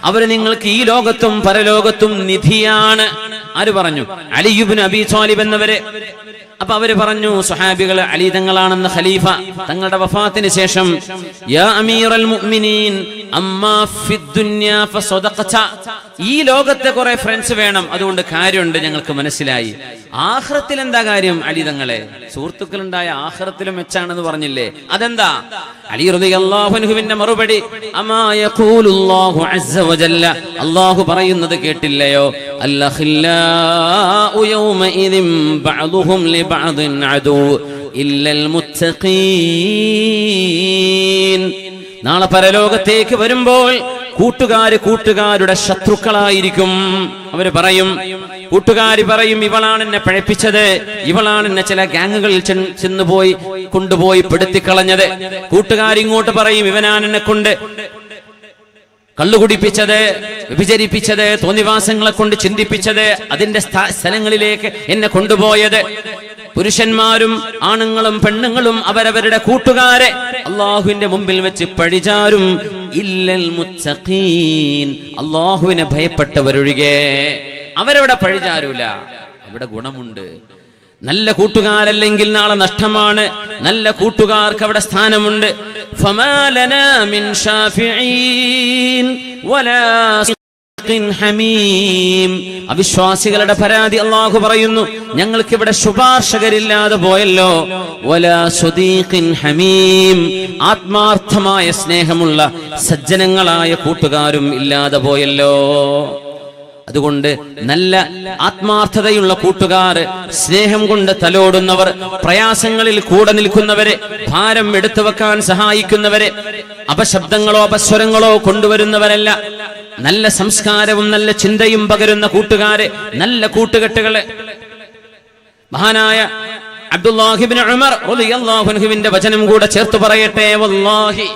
അവർ നിങ്ങൾക്ക് ഈ ലോകത്തും പരലോകത്തും നിധിയാണ്. ആര് പറഞ്ഞു? അലി ഇബ്നു അബീ ത്വാലിബ് എന്നവരെ. അപ്പൊ അവര് പറഞ്ഞു, സ്വഹാബികൾ, അലി തങ്ങളാണെന്ന് ഖലീഫ തങ്ങളുടെ വഫാത്തിന് ശേഷം, യാ അമീറൽ മുഅ്മിനീൻ അമ്മാ ഫിദ്ദുനിയ ഫസദഖത, ഈ ലോകത്തെ കുറെ ഫ്രണ്ട്സ് വേണം, അതുകൊണ്ട് കാര്യമുണ്ട്, ഞങ്ങൾക്ക് മനസ്സിലായി. ആഖിറത്തിൽ എന്താ കാര്യം അലി തങ്ങളെ? സുഹൃത്തുക്കളുണ്ടായ ആഖിറത്തിലും മെച്ചാണെന്ന് പറഞ്ഞില്ലേ, അതെന്താ? അലി റളിയല്ലാഹു അൻഹുവിന്റെ മറുപടി, അമാ യഖൂലുല്ലാഹു അസ്സ വജല്ല, അല്ലാഹു പറയുന്നത് കേട്ടില്ലയോ, അൽഖില്ലാഉ യൗമഇദിൻ ബഅദുഹും ലിബഅദിൻ അദു ഇല്ലൽ മുത്തഖീൻ. നാളെ പരലോകത്തേക്ക് വരുമ്പോൾ കൂട്ടുകാരുടെ ശത്രുക്കളായിരിക്കും. അവര് പറയും, കൂട്ടുകാരി പറയും, ഇവളാണ് എന്നെ പഴപ്പിച്ചത്, ഇവളാണ് എന്നെ ചില ഗ്യാങ്ങുകളിൽ കൊണ്ടുപോയി പെടുത്തിക്കളഞ്ഞത്. കൂട്ടുകാരി ഇങ്ങോട്ട് പറയും, ഇവനാണ് എന്നെ കൊണ്ട് കള്ളുകുടിപ്പിച്ചത്, വ്യഭിചരിപ്പിച്ചത്, തോന്നിവാസങ്ങളെ കൊണ്ട് ചിന്തിപ്പിച്ചത്, അതിന്റെ സ്ഥലങ്ങളിലേക്ക് എന്നെ കൊണ്ടുപോയത്. പുരുഷന്മാരും ആണുങ്ങളും പെണ്ണുങ്ങളും അവരവരുടെ കൂട്ടുകാരെ അള്ളാഹുവിന്റെ മുമ്പിൽ വെച്ച് പഴിചാരും. ഇല്ലൽ മുത്തഖീൻ, അള്ളാഹുവിനെ ഭയപ്പെട്ടവരൊഴികെ അവരവിടെ പഴിചാരൂല. അവിടെ ഗുണമുണ്ട്. നല്ല കൂട്ടുകാരല്ലെങ്കിൽ നാളെ നഷ്ടമാണ്. നല്ല കൂട്ടുകാർക്ക് അവിടെ സ്ഥാനമുണ്ട്. ഫമാ ലനാ മിൻ ശാഫിഈൻ വലാ ഹമീം. അവിശ്വാസികളുടെ പരാതി അല്ലാഹു പറയുന്നു, ഞങ്ങൾക്ക് ഇവിടെ ശുപാർശകരില്ലാതെ പോയല്ലോ. വലാ സ്വദീഖിൻ ഹമീം, ആത്മാർത്ഥമായ സ്നേഹമുള്ള സജ്ജനങ്ങളായ കൂട്ടുകാരും ഇല്ലാതെ പോയല്ലോ. അതുകൊണ്ട് നല്ല ആത്മാർത്ഥതയുള്ള കൂട്ടുകാർ, സ്നേഹം കൊണ്ട് തലോടുന്നവർ, പ്രയാസങ്ങളിൽ കൂടെ നിൽക്കുന്നവരെ, ഭാരം എടുത്തു വെക്കാൻ സഹായിക്കുന്നവരെ, അപശബ്ദങ്ങളോ അപസ്വരങ്ങളോ കൊണ്ടുവരുന്നവരല്ല. നല്ല സംസ്കാരവും നല്ല ചിന്തയും പകരുന്ന കൂട്ടുകാരെ, നല്ല കൂട്ടുകെട്ടുകളെ. മഹാനായ അബ്ദുല്ലാഹി ഇബ്നു ഉമർ റളിയല്ലാഹു അൻഹുവിന്റെ വചനം കൂടെ ചേർത്ത് പറയട്ടെ, വല്ലാഹി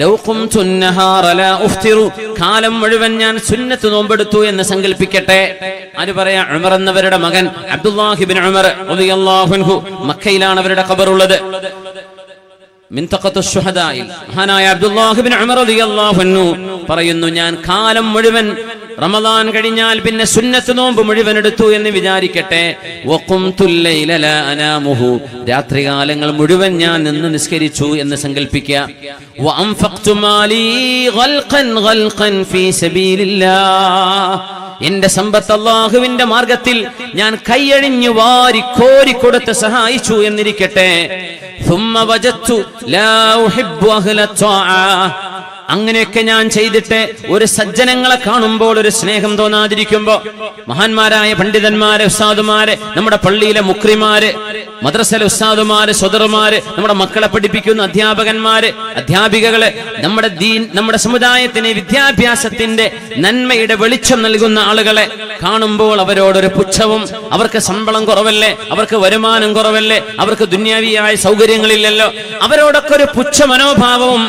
ലൗ ഖുംതു അൻ-നഹാറ ലാ ഉഫ്തിറു, കാലം മുഴുവൻ ഞാൻ സുന്നത്ത് നോമ്പെടുത്തു എന്ന് സങ്കൽപ്പിക്കട്ടെ. ആര് പറയാ? ഉമർ എന്നവരുടെ മകൻ അബ്ദുല്ലാഹി ഇബ്നു ഉമർ റളിയല്ലാഹു അൻഹു. മക്കയിലാണ് അവരുടെ ഖബറുള്ളത്, മിൻതഖത്തു ശുഹദായിൽ. മഹാനായ അബ്ദുല്ലാഹി ഇബ്നു ഉമർ റളിയല്ലാഹു അൻഹു പറയുന്നു, ഞാൻ കാലം മുഴുവൻ റമദാൻ കഴിഞ്ഞാൽ പിന്നെ സുന്നത്ത് നോമ്പ് മുഴുവൻ എടുത്തു എന്ന് വിചാരിക്കട്ടെ. വഖുംതുൽ ലൈല ലാ അനാമുഹു, രാത്രികാലങ്ങൾ മുഴുവൻ ഞാൻ നിന്ന് നിസ്കരിച്ചു എന്ന് സങ്കൽപ്പിക്കുക. വഅൻഫഖ്തു മാലി ഗൽഖൻ ഫീ സബീലില്ലാഹ്, എന്റെ സമ്പത്ത് അല്ലാഹുവിന്റെ മാർഗത്തിൽ ഞാൻ കൈയഴിഞ്ഞു വാരി കോരി കൊടുത്ത് സഹായിച്ചു എന്നിരിക്കട്ടെ. ثم وجدت لا احب اهل الطاعه, അങ്ങനെയൊക്കെ ഞാൻ ചെയ്തിട്ട് ഒരു സജ്ജനങ്ങളെ കാണുമ്പോൾ ഒരു സ്നേഹം തോന്നാതിരിക്കുമ്പോ, മഹാന്മാരായ പണ്ഡിതന്മാരെ, ഉസ്താദുമാരെ, നമ്മുടെ പള്ളിയിലെ മുക്രിമാര്, മദ്രസയിലെ ഉസ്താദുമാര്, സ്വദർമാര്, നമ്മുടെ മക്കളെ പഠിപ്പിക്കുന്ന അധ്യാപകന്മാര്, അധ്യാപികകള്, നമ്മുടെ ദീൻ, നമ്മുടെ സമുദായത്തിന് വിദ്യാഭ്യാസത്തിന്റെ നന്മയുടെ വെളിച്ചം നൽകുന്ന ആളുകളെ കാണുമ്പോൾ അവരോടൊരു പുച്ഛവും, അവർക്ക് ശമ്പളം കുറവല്ലേ, അവർക്ക് വരുമാനം കുറവല്ലേ, അവർക്ക് ദുന്യാവിയായ സൗകര്യങ്ങളില്ലല്ലോ, അവരോടൊക്കെ ഒരു പുച്ഛ മനോഭാവവും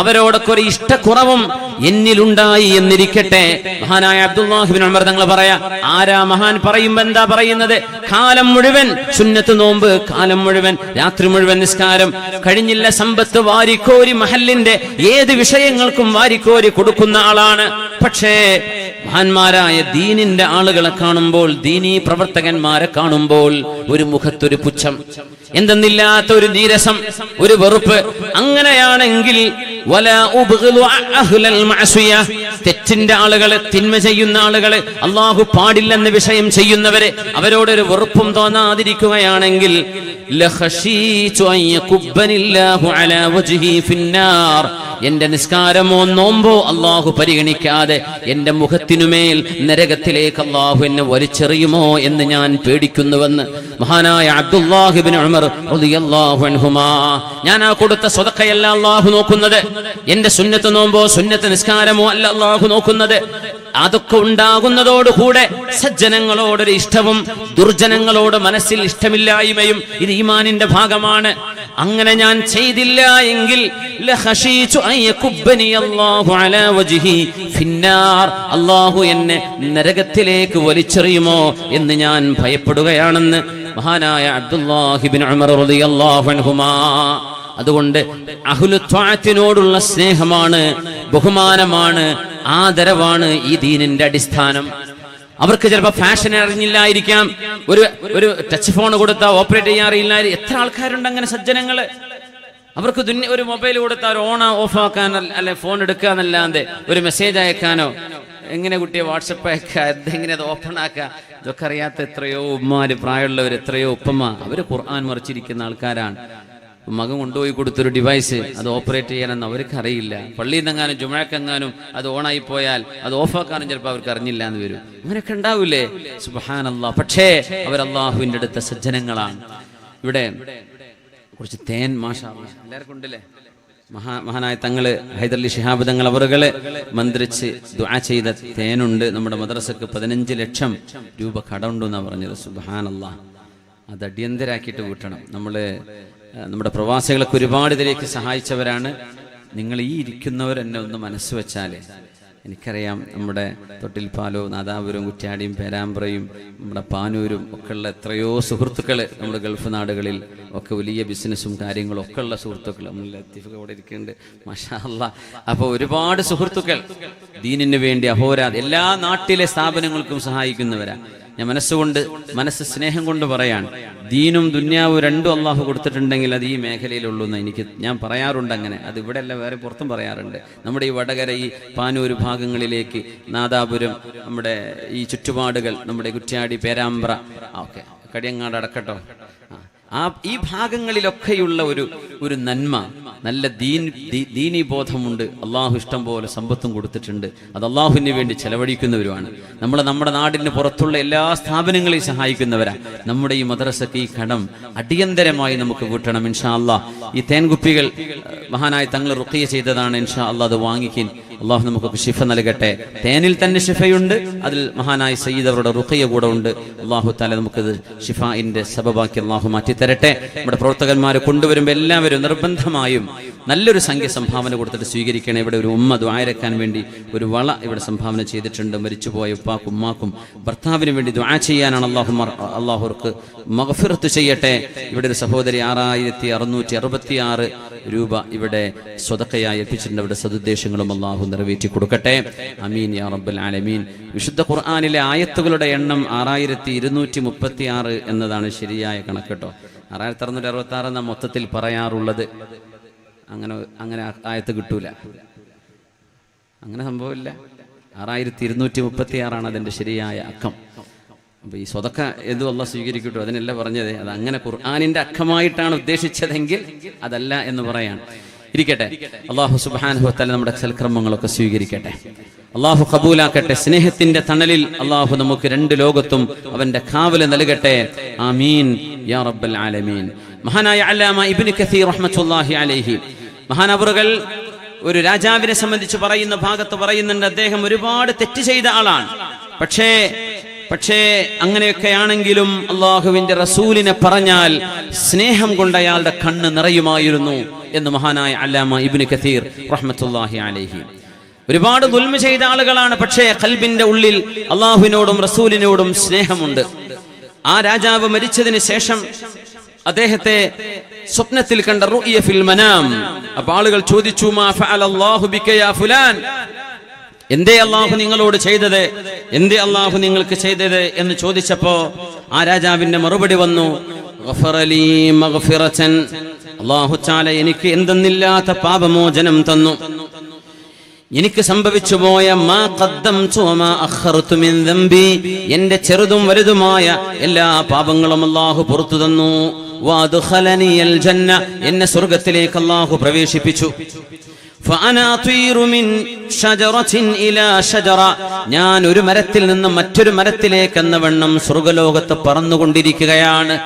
അവരോടൊക്കെ ഒരു ഇഷ്ടക്കുറവും എന്നിലുണ്ടായി എന്നിരിക്കട്ടെ. മഹാനായ അബ്ദുല്ലാഹി ഇബ്നു ഉമർ തങ്ങൾ പറയാ, ആരാ മഹാൻ പറയുമ്പോ എന്താ പറയുന്നത്? കാലം മുഴുവൻ സുന്നത്ത് നോമ്പ്, കാലം മുഴുവൻ രാത്രി മുഴുവൻ നിസ്കാരം, കഴിഞ്ഞില്ല സമ്പത്ത് വാരിക്കോരി മഹല്ലിന്റെ ഏത് വിഷയങ്ങൾക്കും വാരിക്കോരി കൊടുക്കുന്ന ആളാണ്. പക്ഷേ മഹാന്മാരായ ദീനിന്റെ ആളുകളെ കാണുമ്പോൾ, ദീനീ പ്രവർത്തകന്മാരെ കാണുമ്പോൾ ഒരു മുഖത്തൊരു പുച്ഛം, എന്തെന്നില്ലാത്ത ഒരു നീരസം, ഒരു വെറുപ്പ്. അങ്ങനെയാണെങ്കിൽ തെറ്റിന്റെ ആളുകള്, തിന്മ ചെയ്യുന്ന ആളുകള്, അള്ളാഹു പാടില്ലെന്ന വിഷയം ചെയ്യുന്നവരെ അവരോടൊരു വെറുപ്പും തോന്നാതിരിക്കുകയാണെങ്കിൽ എന്റെ നിസ്കാരമോ നോമ്പോ അള്ളാഹു പരിഗണിക്കാതെ എന്റെ മുഖത്തിനുമേൽ നരകത്തിലേക്ക് അള്ളാഹു എന്നെ വലിച്ചെറിയുമോ എന്ന് ഞാൻ പേടിക്കുന്നുവെന്ന് മഹാനായ അബ്ദുല്ലാഹി ഇബ്നു ഉമർ റളിയല്ലാഹു അൻഹുമാ. ഞാൻ ആ കൊടുത്ത സ്വതക്കയല്ല അള്ളാഹു നോക്കുന്നത്, എന്റെ സുന്നത്ത് നോമ്പോ സുന്നത്ത് നിസ്കാരമോ അല്ല അള്ളാഹു നോക്കുന്നത്. അതൊക്കെ ഉണ്ടാകുന്നതോടുകൂടെ സജ്ജനങ്ങളോടൊരു ഇഷ്ടവും ദുർജനങ്ങളോട് മനസ്സിൽ ഇഷ്ടമില്ലായ്മയും ഇത് ഈമാനിന്റെ ഭാഗമാണ്. അങ്ങനെ ഞാൻ ചെയ്തില്ല എങ്കിൽ അല്ലാഹു എന്നെ നരകത്തിലേക്ക് വലിച്ചെറിയുമോ എന്ന് ഞാൻ ഭയപ്പെടുകയാണെന്ന് മഹാനായ അബ്ദുല്ലാഹി ഇബ്നു ഉമർ റളിയല്ലാഹു അൻഹുമാ. അതുകൊണ്ട് അഹ്ലുത്വാഅത്തിനോടുള്ള സ്നേഹമാണ്, ബഹുമാനമാണ്, ആദരവാണ് ഈ ദീനിന്റെ അടിസ്ഥാനം. അവർക്ക് ചിലപ്പോൾ ഫാഷൻ അറിഞ്ഞില്ലായിരിക്കാം, ഒരു ടച്ച് ഫോൺ കൊടുത്താൽ ഓപ്പറേറ്റ് ചെയ്യാൻ അറിയില്ല. എത്ര ആൾക്കാരുണ്ട് അങ്ങനെ സജ്ജനങ്ങള്. അവർക്ക് ഒരു മൊബൈൽ കൊടുത്താൽ ഓൺ ഓഫ് ആക്കാൻ, അല്ലെ ഫോൺ എടുക്കുക എന്നല്ലാതെ ഒരു മെസ്സേജ് അയക്കാനോ, എങ്ങനെ കുട്ടിയെ വാട്സപ്പ് അയക്കുക, എന്തെങ്ങനെ അത് ഓപ്പൺ ആക്കുക, ഇതൊക്കെ അറിയാത്ത എത്രയോ ഉമ്മമാര്, പ്രായമുള്ളവർ, എത്രയോ ഉപ്പമ്മ, അവര് ഖുർആൻ മറിച്ചിരിക്കുന്ന ആൾക്കാരാണ്. മകൻ കൊണ്ടുപോയി കൊടുത്തൊരു ഡിവൈസ് അത് ഓപ്പറേറ്റ് ചെയ്യാനെന്ന് അവർക്ക് അറിയില്ല. പള്ളിയിൽ നിന്നെങ്ങാനും ജുമുഅക്കെങ്ങാനും അത് ഓണായി പോയാൽ അത് ഓഫാക്കാനും ചിലപ്പോൾ അവർക്ക് അറിഞ്ഞില്ല എന്ന് വരും. അങ്ങനെയൊക്കെ ഉണ്ടാവില്ലേ? സുബ്ഹാനല്ലാഹ്. പക്ഷേ അവർ അള്ളാഹുവിന്റെ അടുത്ത സജ്ജനങ്ങളാണ്. ഇവിടെ കുറച്ച് തേൻ മാഷാ അല്ലാഹ് എല്ലാവർക്കും ഉണ്ടല്ലേ. മഹാനായ തങ്ങള് ഹൈദരലി ശിഹാബ് തങ്ങൾ അവറുകളെ മന്ത്രിച്ച് ദുആ ചെയ്ത തേനുണ്ട്. നമ്മുടെ മദ്രസക്ക് 15 ലക്ഷം രൂപ കടമുണ്ടെന്നാണ് പറഞ്ഞത്. സുബ്ഹാനല്ലാഹ്. അത് അടിയന്തരാക്കിയിട്ട് വീട്ടണം. നമ്മുടെ പ്രവാസികളൊക്കെ ഒരുപാട് ഇതിലേക്ക് സഹായിച്ചവരാണ്. നിങ്ങൾ ഈ ഇരിക്കുന്നവർ എന്നെ ഒന്ന് മനസ്സ് വെച്ചാലേ, എനിക്കറിയാം നമ്മുടെ തൊട്ടിൽപ്പാലോ, നാദാപുരം, കുറ്റ്യാടിയും, പേരാമ്പ്രയും, നമ്മുടെ പാനൂരും ഒക്കെയുള്ള എത്രയോ സുഹൃത്തുക്കൾ നമ്മുടെ ഗൾഫ് നാടുകളിൽ ഒക്കെ വലിയ ബിസിനസ്സും കാര്യങ്ങളും ഒക്കെ ഉള്ള സുഹൃത്തുക്കൾ. നമ്മൾ ലത്തീഫൊക്കെ ഇവിടെ ഇരിക്കുന്നുണ്ട്, മാഷാ അല്ലാഹ്. അപ്പോൾ ഒരുപാട് സുഹൃത്തുക്കൾ ദീനിന് വേണ്ടി അഹോരാത്രം എല്ലാ നാട്ടിലെ സ്ഥാപനങ്ങൾക്കും സഹായിക്കുന്നവരാ. ഞാൻ മനസ്സ് സ്നേഹം കൊണ്ട് പറയാണ്, ദീനും ദുന്യാവും രണ്ടും അള്ളാഹു കൊടുത്തിട്ടുണ്ടെങ്കിൽ അത് ഈ മേഖലയിലുള്ളൂ എന്ന് ഞാൻ പറയാറുണ്ട്. അങ്ങനെ അത് ഇവിടെ അല്ല, വേറെ പുറത്തും പറയാറുണ്ട്. നമ്മുടെ ഈ വടകര, ഈ പാനൂർ ഭാഗങ്ങളിലേക്ക്, നാദാപുരം, നമ്മുടെ ഈ ചുറ്റുപാടുകൾ, നമ്മുടെ കുറ്റ്യാടി, പേരാമ്പ്ര, ഓക്കെ കടിയങ്ങാട് അടക്കട്ടോ, ഈ ഭാഗങ്ങളിലൊക്കെയുള്ള ഒരു നന്മ, നല്ല ദീനീ ബോധമുണ്ട്. അള്ളാഹു ഇഷ്ടം പോലെ സമ്പത്തും കൊടുത്തിട്ടുണ്ട്. അത് അള്ളാഹുവിന് വേണ്ടി ചെലവഴിക്കുന്നവരുമാണ്. നമ്മുടെ നാടിന് പുറത്തുള്ള എല്ലാ സ്ഥാപനങ്ങളെയും സഹായിക്കുന്നവരാ. നമ്മുടെ ഈ മദ്രസക്ക് ഈ കടം അടിയന്തരമായി നമുക്ക് വീട്ടണം ഇൻഷാ അല്ലാഹ്. ഈ തേൻകുപ്പികൾ മഹാനായ തങ്ങൾ റുഖിയ ചെയ്തതാണ്. ഇൻഷാ അല്ലാഹ് അത് വാങ്ങിക്കിൻ. അള്ളാഹു നമുക്ക് ശിഫ നൽകട്ടെ. തേനിൽ തന്നെ ശിഫയുണ്ട്, അതിൽ മഹാനായ സയ്യിദ് അവരുടെ റുഖിയ കൂടെ ഉണ്ട്. അള്ളാഹു തആല നമുക്കത് ശിഫാഇന്റെ സബബാക്കി അള്ളാഹു മാറ്റി തരട്ടെ. നമ്മുടെ പ്രവർത്തകന്മാർ കൊണ്ടുവരുമ്പോൾ എല്ലാവരും നിർബന്ധമായും നല്ലൊരു സംഖ്യ സംഭാവന കൊടുത്തിട്ട് സ്വീകരിക്കണം. ഇവിടെ ഒരു ഉമ്മ ദുആയിരക്കാൻ വേണ്ടി ഒരു വള ഇവിടെ സംഭാവന ചെയ്തിട്ടുണ്ട്. മരിച്ചുപോയ ഉപ്പാക്കും ഉമ്മാക്കും ഭർത്താവിന് വേണ്ടി ദുആ ചെയ്യാനാണ്. അള്ളാഹുർക്ക് മഗ്ഫിറത്ത് ചെയ്യട്ടെ. ഇവിടെ ഒരു സഹോദരി 6666 രൂപ ഇവിടെ സ്വതക്കയായി ഏൽപ്പിച്ചിട്ടുണ്ട്. അവിടെ സദുദ്ദേശങ്ങളും അള്ളാഹു നിറവേറ്റി കൊടുക്കട്ടെ. അമീൻ യാ റബ്ബൽ ആലമീൻ. വിശുദ്ധ ഖുർആനിലെ ആയത്തുകളുടെ എണ്ണം 6236 എന്നതാണ് ശരിയായ കണക്കെട്ടോ. 6666 എന്ന മൊത്തത്തിൽ പറയാറുള്ളത്. അങ്ങനെ ആയത്ത് കിട്ടൂല, അങ്ങനെ സംഭവമില്ല. 6236 അതിന്റെ ശരിയായ അക്കം. അപ്പൊ ഈ സ്വതക്ക എന്തു അള്ളാഹ് സ്വീകരിക്കട്ടോ, അതിനല്ല പറഞ്ഞത്. അത് അങ്ങനെ ഖുർആനിന്റെ അക്കമായിട്ടാണ് ഉദ്ദേശിച്ചതെങ്കിൽ അതല്ല എന്ന് പറയാൻ. ഇരിക്കട്ടെ. അല്ലാഹു സുബ്ഹാനഹു വ തആല നമ്മുടെ സൽക്കർമ്മങ്ങളൊക്കെ സ്വീകരിക്കട്ടെ, അല്ലാഹു ഖബൂലാക്കട്ടെ. സ്നേഹത്തിന്റെ തണലിൽ അല്ലാഹു നമുക്ക് രണ്ട് ലോകത്തും അവന്റെ കാവൽ നൽകട്ടെ. ആമീൻ യാ റബ്ബൽ ആലമീൻ. മഹാനായ അല്ലാമ ഇബ്നു കസീർ റഹ്മത്തുള്ളാഹി അലൈഹി മഹാനവറുകൾ ഒരു രാജാവിനെ സംബന്ധിച്ച് പറയുന്ന ഭാഗത്ത് പറയുന്നുണ്ട്, അദ്ദേഹം ഒരുപാട് തെറ്റ് ചെയ്ത ആളാണ്. പക്ഷേ അങ്ങനെയൊക്കെയാണെങ്കിലും അള്ളാഹുവിന്റെ റസൂലിനെ പറഞ്ഞാൽ സ്നേഹം കൊണ്ട് അയാളുടെ കണ്ണ് നിറയുമായിരുന്നു എന്ന് മഹാനായ അല്ലാമ ഇബ്നു കസീർ റഹ്മത്തുള്ളാഹി അലൈഹി. ഒരുപാട് ദുൽമ ചെയ്ത ആളുകളാണ്, പക്ഷേ ഖൽബിന്റെ ഉള്ളിൽ അള്ളാഹുവിനോടും റസൂലിനോടും സ്നേഹമുണ്ട്. ആ രാജാവ് മരിച്ചതിന് ശേഷം അദ്ദേഹത്തെ സ്വപ്നത്തിൽ കണ്ട റുഇയ ഫിൽ മനാം. അപ്പോൾ ആളുകൾ ചോദിച്ചു, മാ ഫഅലല്ലാഹു ബിക യാ ഫുലാൻ, എന്തേ അള്ളാഹു നിങ്ങളോട് ചെയ്തത്, എന്തേ അള്ളാഹു നിങ്ങൾക്ക് ചെയ്തത് എന്ന് ചോദിച്ചപ്പോ ആ രാജാവിന്റെ മറുപടി വന്നു, ഗഫറലീ മഗ്ഫിറതൻ, അല്ലാഹു തആല എനിക്ക് എന്തെന്നില്ലാത്ത പാപമോചനം തന്നു. എനിക്ക് സംഭവിച്ചു പോയ മാ ഖദ്ദംതു വമാ അഖർതു മിൻ ദംബി, എന്റെ ചെറുതും വലുതുമായ എല്ലാ പാപങ്ങളും അല്ലാഹു പുറത്തു തന്നു. വഅദ്ഖലനിയൽ ജന്ന, എന്നെ സ്വർഗ്ഗത്തിലേക്ക് അല്ലാഹു പ്രവേശിപ്പിച്ചു. ഫഅനാ അത്വീറു മിൻ ഷജറത്തിൻ ഇലാ ഷജറ, ഞാൻ ഒരു മരത്തിൽ നിന്ന് മറ്റൊരു മരത്തിലേക്ക് എന്ന വണ്ണം സ്വർഗ്ഗലോകത്ത് പറന്നുകൊണ്ടിരിക്കുകയാണ്.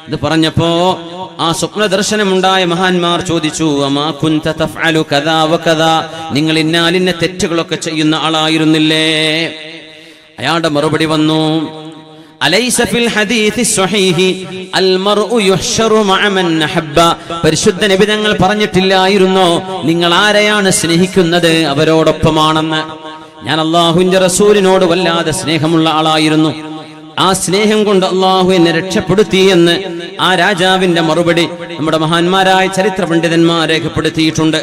ഇത് പറഞ്ഞപ്പോ ആ സ്വപ്ന ദർശനമുണ്ടായ മഹാന്മാർ ചോദിച്ചു, അമാ കുൻത തഫ്അലു കദാ വകദാ, നിങ്ങൾ ഇന്നാലിന്ന തെറ്റുകളൊക്കെ ചെയ്യുന്ന ആളായിരുന്നില്ലേ? അയാളുടെ മറുപടി വന്നു, അലൈസ ഫിൽ ഹദീഥി സ്വഹീഹി അൽ മർഉ യുഹ്ശറു മഅ മൻ അഹബ്ബ, പരിശുദ്ധ നബി തങ്ങൾ പറഞ്ഞിട്ടില്ലായിരുന്നോ നിങ്ങൾ ആരെയാണ് സ്നേഹിക്കുന്നത് അവരോടൊപ്പമാണെന്ന്? ഞാൻ അല്ലാഹുവിന്റെ റസൂലിനോട് വല്ലാതെ സ്നേഹമുള്ള ആളായിരുന്നു, ആ സ്നേഹം കൊണ്ട് അല്ലാഹു എന്നെ രക്ഷപ്പെടുത്തി എന്ന് ആ രാജാവിന്റെ മറുപടി നമ്മുടെ മഹാന്മാരായ ചരിത്ര പണ്ഡിതന്മാർ രേഖപ്പെടുത്തിയിട്ടുണ്ട്.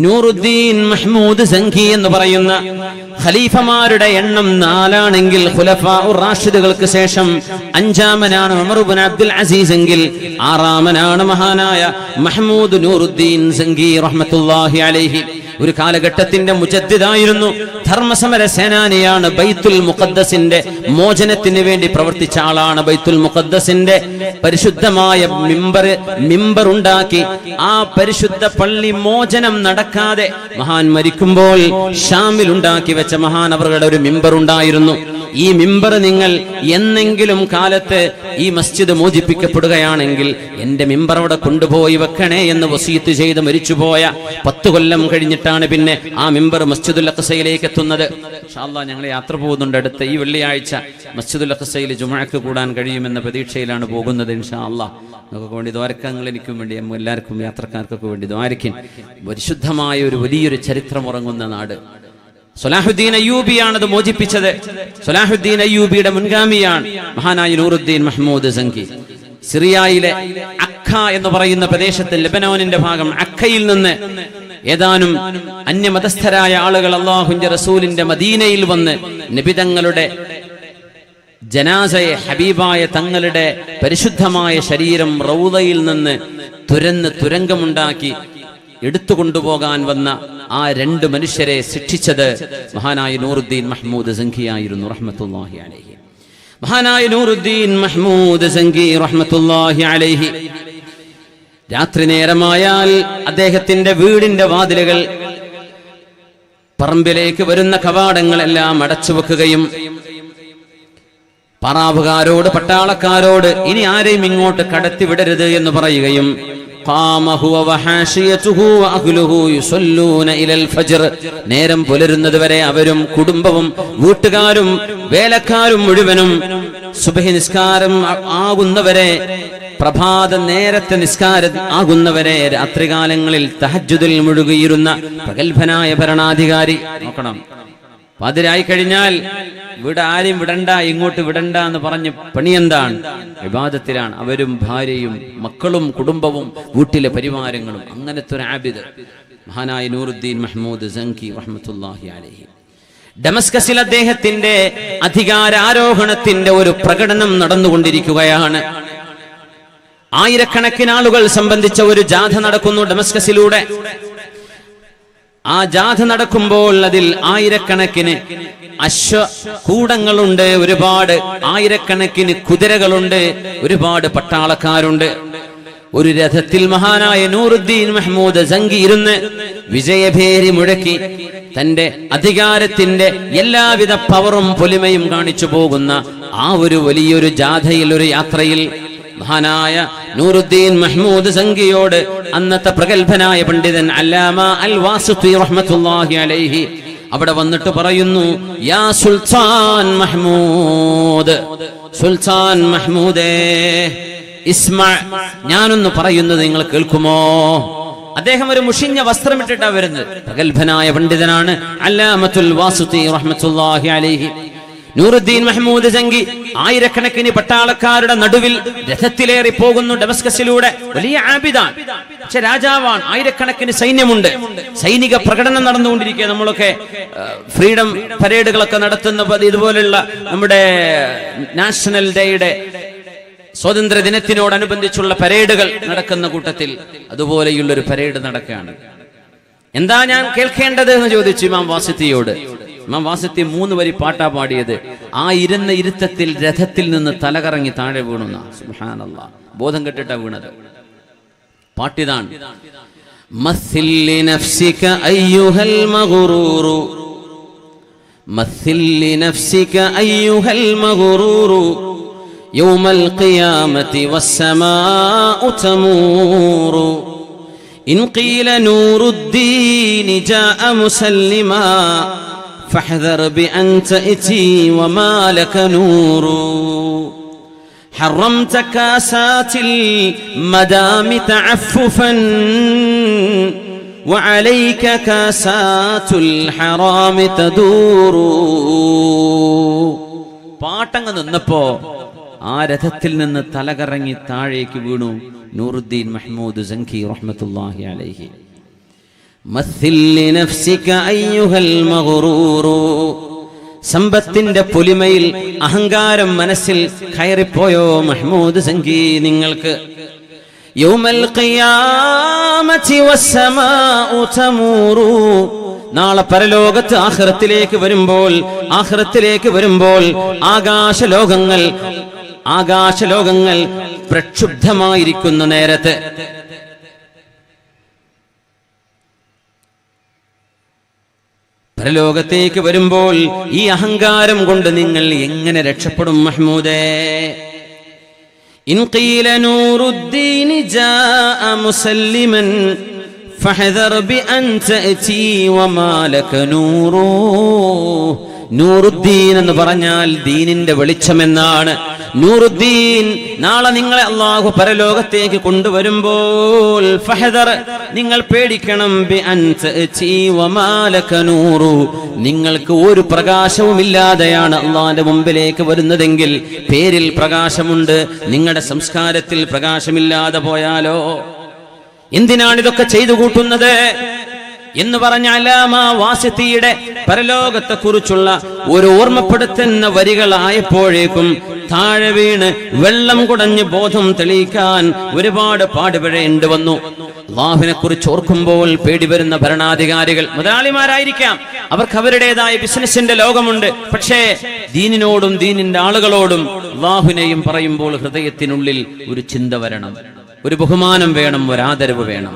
നൂറുദ്ദീൻ മഹ്മൂദ് സങ്കി എന്ന് പറയുന്ന ഖലീഫമാരുടെ എണ്ണം 4 ഖുലഫാഉർ റാഷിദുകൾക്ക് ശേഷം 5-മനാണ് ഉമർ ഇബ്നു അബ്ദുൽ അസീസ് എങ്കിൽ 6-മനാണ് മഹാനായ മഹ്മൂദ് നൂറുദ്ദീൻ സങ്കി റഹ്മത്തുള്ളാഹി അലൈഹി. ഒരു കാലഘട്ടത്തിന്റെ മുജദ്ദിദായിരുന്നു, ധർമ്മസമര സേനാനിയാണ്, ബൈത്തുൽ മുഖദ്ദസിന്റെ മോചനത്തിന് വേണ്ടി പ്രവർത്തിച്ച ആളാണ്. ബൈത്തുൽ മുഖദ്ദസിന്റെ പരിശുദ്ധമായ മിമ്പർ ഉണ്ടാക്കി ആ പരിശുദ്ധ പള്ളി മോചനം നടക്കാതെ മഹാൻ മരിക്കുമ്പോൾ ഷാമിൽ ഉണ്ടാക്കി വെച്ച മഹാൻ അവരുടെ ഒരു മിമ്പർ ഉണ്ടായിരുന്നു. ഈ മിമ്പർ നിങ്ങൾ എന്നെങ്കിലും കാലത്ത് ഈ മസ്ജിദ് മോചിപ്പിക്കപ്പെടുകയാണെങ്കിൽ എന്റെ മിമ്പർ അവിടെ കൊണ്ടുപോയി വെക്കണേ എന്ന് വസീത്ത് ചെയ്ത് മരിച്ചുപോയ 10 കൊല്ലം കഴിഞ്ഞിട്ടാണ് പിന്നെ ആ മിമ്പർ മസ്ജിദുൽ അഖ്സയിലേക്ക് എത്തുന്നത്. ഇൻഷാ അല്ലാഹ് ഞങ്ങൾ യാത്ര പോകുന്നുണ്ട്. അടുത്ത ഈ വെള്ളിയാഴ്ച മസ്ജിദുൽ അഖ്സയിൽ ജുമുഅക്ക് കൂടാൻ കഴിയുമെന്ന പ്രതീക്ഷയിലാണ് പോകുന്നത്. ഇൻഷാ അല്ലാഹ് നിങ്ങൾക്ക് വേണ്ടി ദ്വാരക്കങ്ങൾ, എനിക്കും വേണ്ടി എല്ലാവർക്കും യാത്രക്കാർക്കൊക്കെ വേണ്ടി ദ്വാരക്കിൻ. പരിശുദ്ധമായ ഒരു വലിയൊരു ചരിത്രം ഉറങ്ങുന്ന നാട്. സലാഹുദ്ദീൻ അയ്യൂബിയാണ് അത് മോചിപ്പിച്ചത്. സലാഹുദ്ദീൻ അയ്യൂബിയുടെ മുൻഗാമിയാണ് മഹാനായ നൂറുദ്ദീൻ മഹ്മൂദ് സങ്കി. സിറിയയിലെ അക്ക എന്ന് പറയുന്ന പ്രദേശത്ത്, ലെബനോനിന്റെ ഭാഗം അക്കയിൽ നിന്ന് ഏതാനും അന്യമതസ്ഥരായ ആളുകൾ അല്ലാഹുവിന്റെ റസൂലിന്റെ മദീനയിൽ വന്ന് നബിതങ്ങളുടെ ജനാസയെ, ഹബീബായ തങ്ങളുടെ പരിശുദ്ധമായ ശരീരം റൗദയിൽ നിന്ന് തുരങ്കമുണ്ടാക്കി എടുത്തുകൊണ്ടുപോകാൻ വന്ന ആ 2 മനുഷ്യരെ ശിക്ഷിച്ചത് മഹാനായ നൂറുദ്ദീൻ മഹ്മൂദ് സങ്കിയായിരുന്നു റഹ്മത്തുള്ളാഹി അലൈഹി. മഹാനായ നൂറുദ്ദീൻ മഹ്മൂദ് സങ്കി റഹ്മത്തുള്ളാഹി അലൈഹി രാത്രി നേരമായാൽ അദ്ദേഹത്തിന്റെ വീടിന്റെ വാതിലുകൾ, പറമ്പിലേക്ക് വരുന്ന കവാടങ്ങളെല്ലാം അടച്ചു വെക്കുകയും പറാവുകാരോട്, പട്ടാളക്കാരോട് ഇനി ആരെയും ഇങ്ങോട്ട് കടത്തിവിടരുത് എന്ന് പറയുകയും, നേരം പുലരുന്നത് വരെ അവരും കുടുംബവും വീട്ടുകാരും വേലക്കാരും മുഴുവനും സുബഹി നിസ്കാരം ആകുന്നവരെ, പ്രഭാത നേരത്തെ നിസ്കാരം ആകുന്നവരെ രാത്രികാലങ്ങളിൽ തഹജ്ജുദിൽ മുഴുകിയിരുന്ന പ്രഗത്ഭനായ ഭരണാധികാരി. നോക്കണം, പാതിരായി കഴിഞ്ഞാൽ ഇവിടെ ആരും വിടണ്ട, ഇങ്ങോട്ട് വിടണ്ട എന്ന് പറഞ്ഞ് പണിയെന്താണ്? ഇബാദത്തിലാണ്. അവരും ഭാര്യയും മക്കളും കുടുംബവും വീട്ടിലെ പരിവാരങ്ങളും. അങ്ങനത്തെ ഒരു ആബിദ് മഹാനായ നൂറുദ്ദീൻ മഹ്മൂദ് സങ്കി റഹ്മത്തുള്ളാഹി അലൈഹി. ഡമസ്കസിൽ അദ്ദേഹത്തിന്റെ അധികാരാരോഹണത്തിന്റെ ഒരു പ്രകടനം നടന്നുകൊണ്ടിരിക്കുകയാണ്. ആയിരക്കണക്കിന് ആളുകൾ സംബന്ധിച്ച ഒരു ജാഥ നടക്കുന്നു ഡമസ്കസിലൂടെ. ആ ജാഥ നടക്കുമ്പോൾ അതിൽ ആയിരക്കണക്കിന് അശ്വകൂടങ്ങളുണ്ട്, ഒരുപാട് ആയിരക്കണക്കിന് കുതിരകളുണ്ട്, ഒരുപാട് പട്ടാളക്കാരുണ്ട്. ഒരു രഥത്തിൽ മഹാനായ നൂറുദ്ദീൻ മഹ്മൂദ് സംഗി ഇരുന്ന് വിജയഭേരി മുഴക്കി തന്റെ അധികാരത്തിന്റെ എല്ലാവിധ പവറും പൊലിമയും കാണിച്ചു പോകുന്ന ആ ഒരു വലിയൊരു ജാഥയിൽ, ഒരു യാത്രയിൽ മഹാനായ നൂറുദ്ദീൻ മഹ്മൂദ് സംഗിയോട് അന്നത്തെ പ്രഗത്ഭനായ പണ്ഡിതൻ അല്ലാമ അൽ വാസിത്തി റഹ്മത്തുള്ളാഹി അലൈഹി അവിടെ വന്നിട്ട് പറയുന്നു, യാ സുൽത്താൻ മഹ്മൂദ്, സുൽത്താൻ മഹ്മൂദേ, ഇസ്മഅ, ഞാനൊന്ന് പറയുന്നത് നിങ്ങൾ കേൾക്കുമോ? അദ്ദേഹം ഒരു മുഷിഞ്ഞ വസ്ത്രമിട്ടിട്ടാ വരുന്നത്. പ്രഗത്ഭനായ പണ്ഡിതനാണ് അല്ലാമത്തുൽ വാസിത്തി റഹ്മത്തുള്ളാഹി അലൈഹി. നൂറുദ്ദീൻ മഹ്മൂദ് സംഗി ആയിരക്കണക്കിന് പട്ടാളക്കാരുടെ നടുവിൽ രഥത്തിലേറി പോകുന്നു ഡമസ്കസിലൂടെ. വലിയ ആബിദാൻ, പക്ഷെ രാജാവാണ്. ആയിരക്കണക്കിന് സൈന്യമുണ്ട്. സൈനിക പ്രകടനം നടന്നുകൊണ്ടിരിക്കുക. നമ്മളൊക്കെ ഫ്രീഡം പരേഡുകളൊക്കെ നടത്തുന്ന ഇതുപോലുള്ള നമ്മുടെ നാഷണൽ ഡേയുടെ സ്വാതന്ത്ര്യ ദിനത്തിനോടനുബന്ധിച്ചുള്ള പരേഡുകൾ നടക്കുന്ന കൂട്ടത്തിൽ അതുപോലെയുള്ളൊരു പരേഡ് നടക്കുകയാണ്. എന്താ ഞാൻ കേൾക്കേണ്ടത് എന്ന് ചോദിച്ചു ഇമാം വാസിത്തിയോട്. ഇമാം വാസിത്തി 3 വരി പാട്ടാ പാടിയത്. ആ ഇരുന്ന ഇരുത്തത്തിൽ രഥത്തിൽ നിന്ന് തലകറങ്ങി താഴെ വീണുന്ന, സുബ്ഹാനല്ലാഹ്, ബോധം കെട്ടിട്ടാ വീണത്. പാട്ടിതാണ്, മസ്സിൽ ലിനഫ്സിക അയ്യുഹൽ മഗ്റൂറു, മസ്സിൽ ലിനഫ്സിക അയ്യുഹൽ മഗ്റൂറു, യൗമൽ ഖിയാമത്തി വസ്സമാഉ തമൂറു, ഇൻ ഖീല നൂറുദ്ദീൻ ജാഅ മുസല്ലിമാ فاحذر بأن تأتي وما لك نور، حرمت كاسات المدام تعففا وعليك كاسات الحرام تدور. പാട്ടങ്ങ് നിന്നപ്പോ ആ രഥത്തിൽ നിന്ന് തലകറങ്ങി താഴേക്ക് വീണു നൂറുദ്ദീൻ മഹ്മൂദ് സംഗി റഹ്മത്തുള്ളാഹി അലൈഹി. സമ്പത്തിന്റെ പൊലിമയിൽ അഹങ്കാരം മനസ്സിൽ കയറിപ്പോയോ മഹ്മൂദ് സംഗി നിങ്ങൾക്ക്? യൗമൽ ഖിയാമത്തി വസ്സമാഉ തമൂറു, നാളെ പരലോകത്ത് ആഖിറത്തിലേക്ക് വരുമ്പോൾ ആകാശലോകങ്ങൾ പ്രക്ഷുബ്ധമായിരിക്കുന്ന നേരത്ത് പരലോകത്തേക്ക് വരുമ്പോൾ ഈ അഹങ്കാരം കൊണ്ട് നിങ്ങൾ എങ്ങനെ രക്ഷപ്പെടും മഹ്മൂദേ? In Kheela Nooruddeen ജാഅ മുസല്ലിമൻ ഫഹദർ be an തഅതി വമാ ലക നൂറു. നൂറുദ്ദീൻ എന്ന് പറഞ്ഞാൽ ദീനിന്റെ വെളിച്ചമെന്നാണ്. നൂറുദ്ദീൻ, നാളെ നിങ്ങളെ അല്ലാഹു പരലോകത്തേക്ക് കൊണ്ടുവരുമ്പോൾ ഫഹദർ, നിങ്ങൾ പേടിക്കണം, ബി അൻ തഅതി വമാ ലക നൂറു, നിങ്ങൾക്ക് ഒരു പ്രകാശവും ഇല്ലാതെയാണ് അല്ലാഹുവിന്റെ മുമ്പിലേക്ക് വരുന്നതെങ്കിൽ പേരിൽ പ്രകാശമുണ്ട്, നിങ്ങളുടെ സംസ്കാരത്തിൽ പ്രകാശമില്ലാതെ പോയാലോ? എന്തിനാണ് ഇതൊക്കെ ചെയ്തു കൂട്ടുന്നത് എന്ന് പറഞ്ഞ അല്ലാമ വാസിത്തിയുടെ പരലോകത്തെ കുറിച്ചുള്ള ഒരു ഓർമ്മപ്പെടുത്തുന്ന വരികളായപ്പോഴേക്കും താഴെ വീണ് വെള്ളം കുടഞ്ഞ് ബോധം തെളിയിക്കാൻ ഒരുപാട് പാടുപെടേണ്ടി വന്നു. അല്ലാഹുവിനെ കുറിച്ച് ഓർക്കുമ്പോൾ പേടി വരുന്ന ഭരണാധികാരികൾ, മുതലാളിമാരായിരിക്കാം, അവർക്ക് അവരുടേതായ ബിസിനസിന്റെ ലോകമുണ്ട്. പക്ഷേ ദീനിനോടും ദീനിന്റെ ആളുകളോടും അല്ലാഹുവിനെയും പറയുമ്പോൾ ഹൃദയത്തിനുള്ളിൽ ഒരു ചിന്ത വരണം, ഒരു ബഹുമാനം വേണം, ഒരു ആദരവ് വേണം.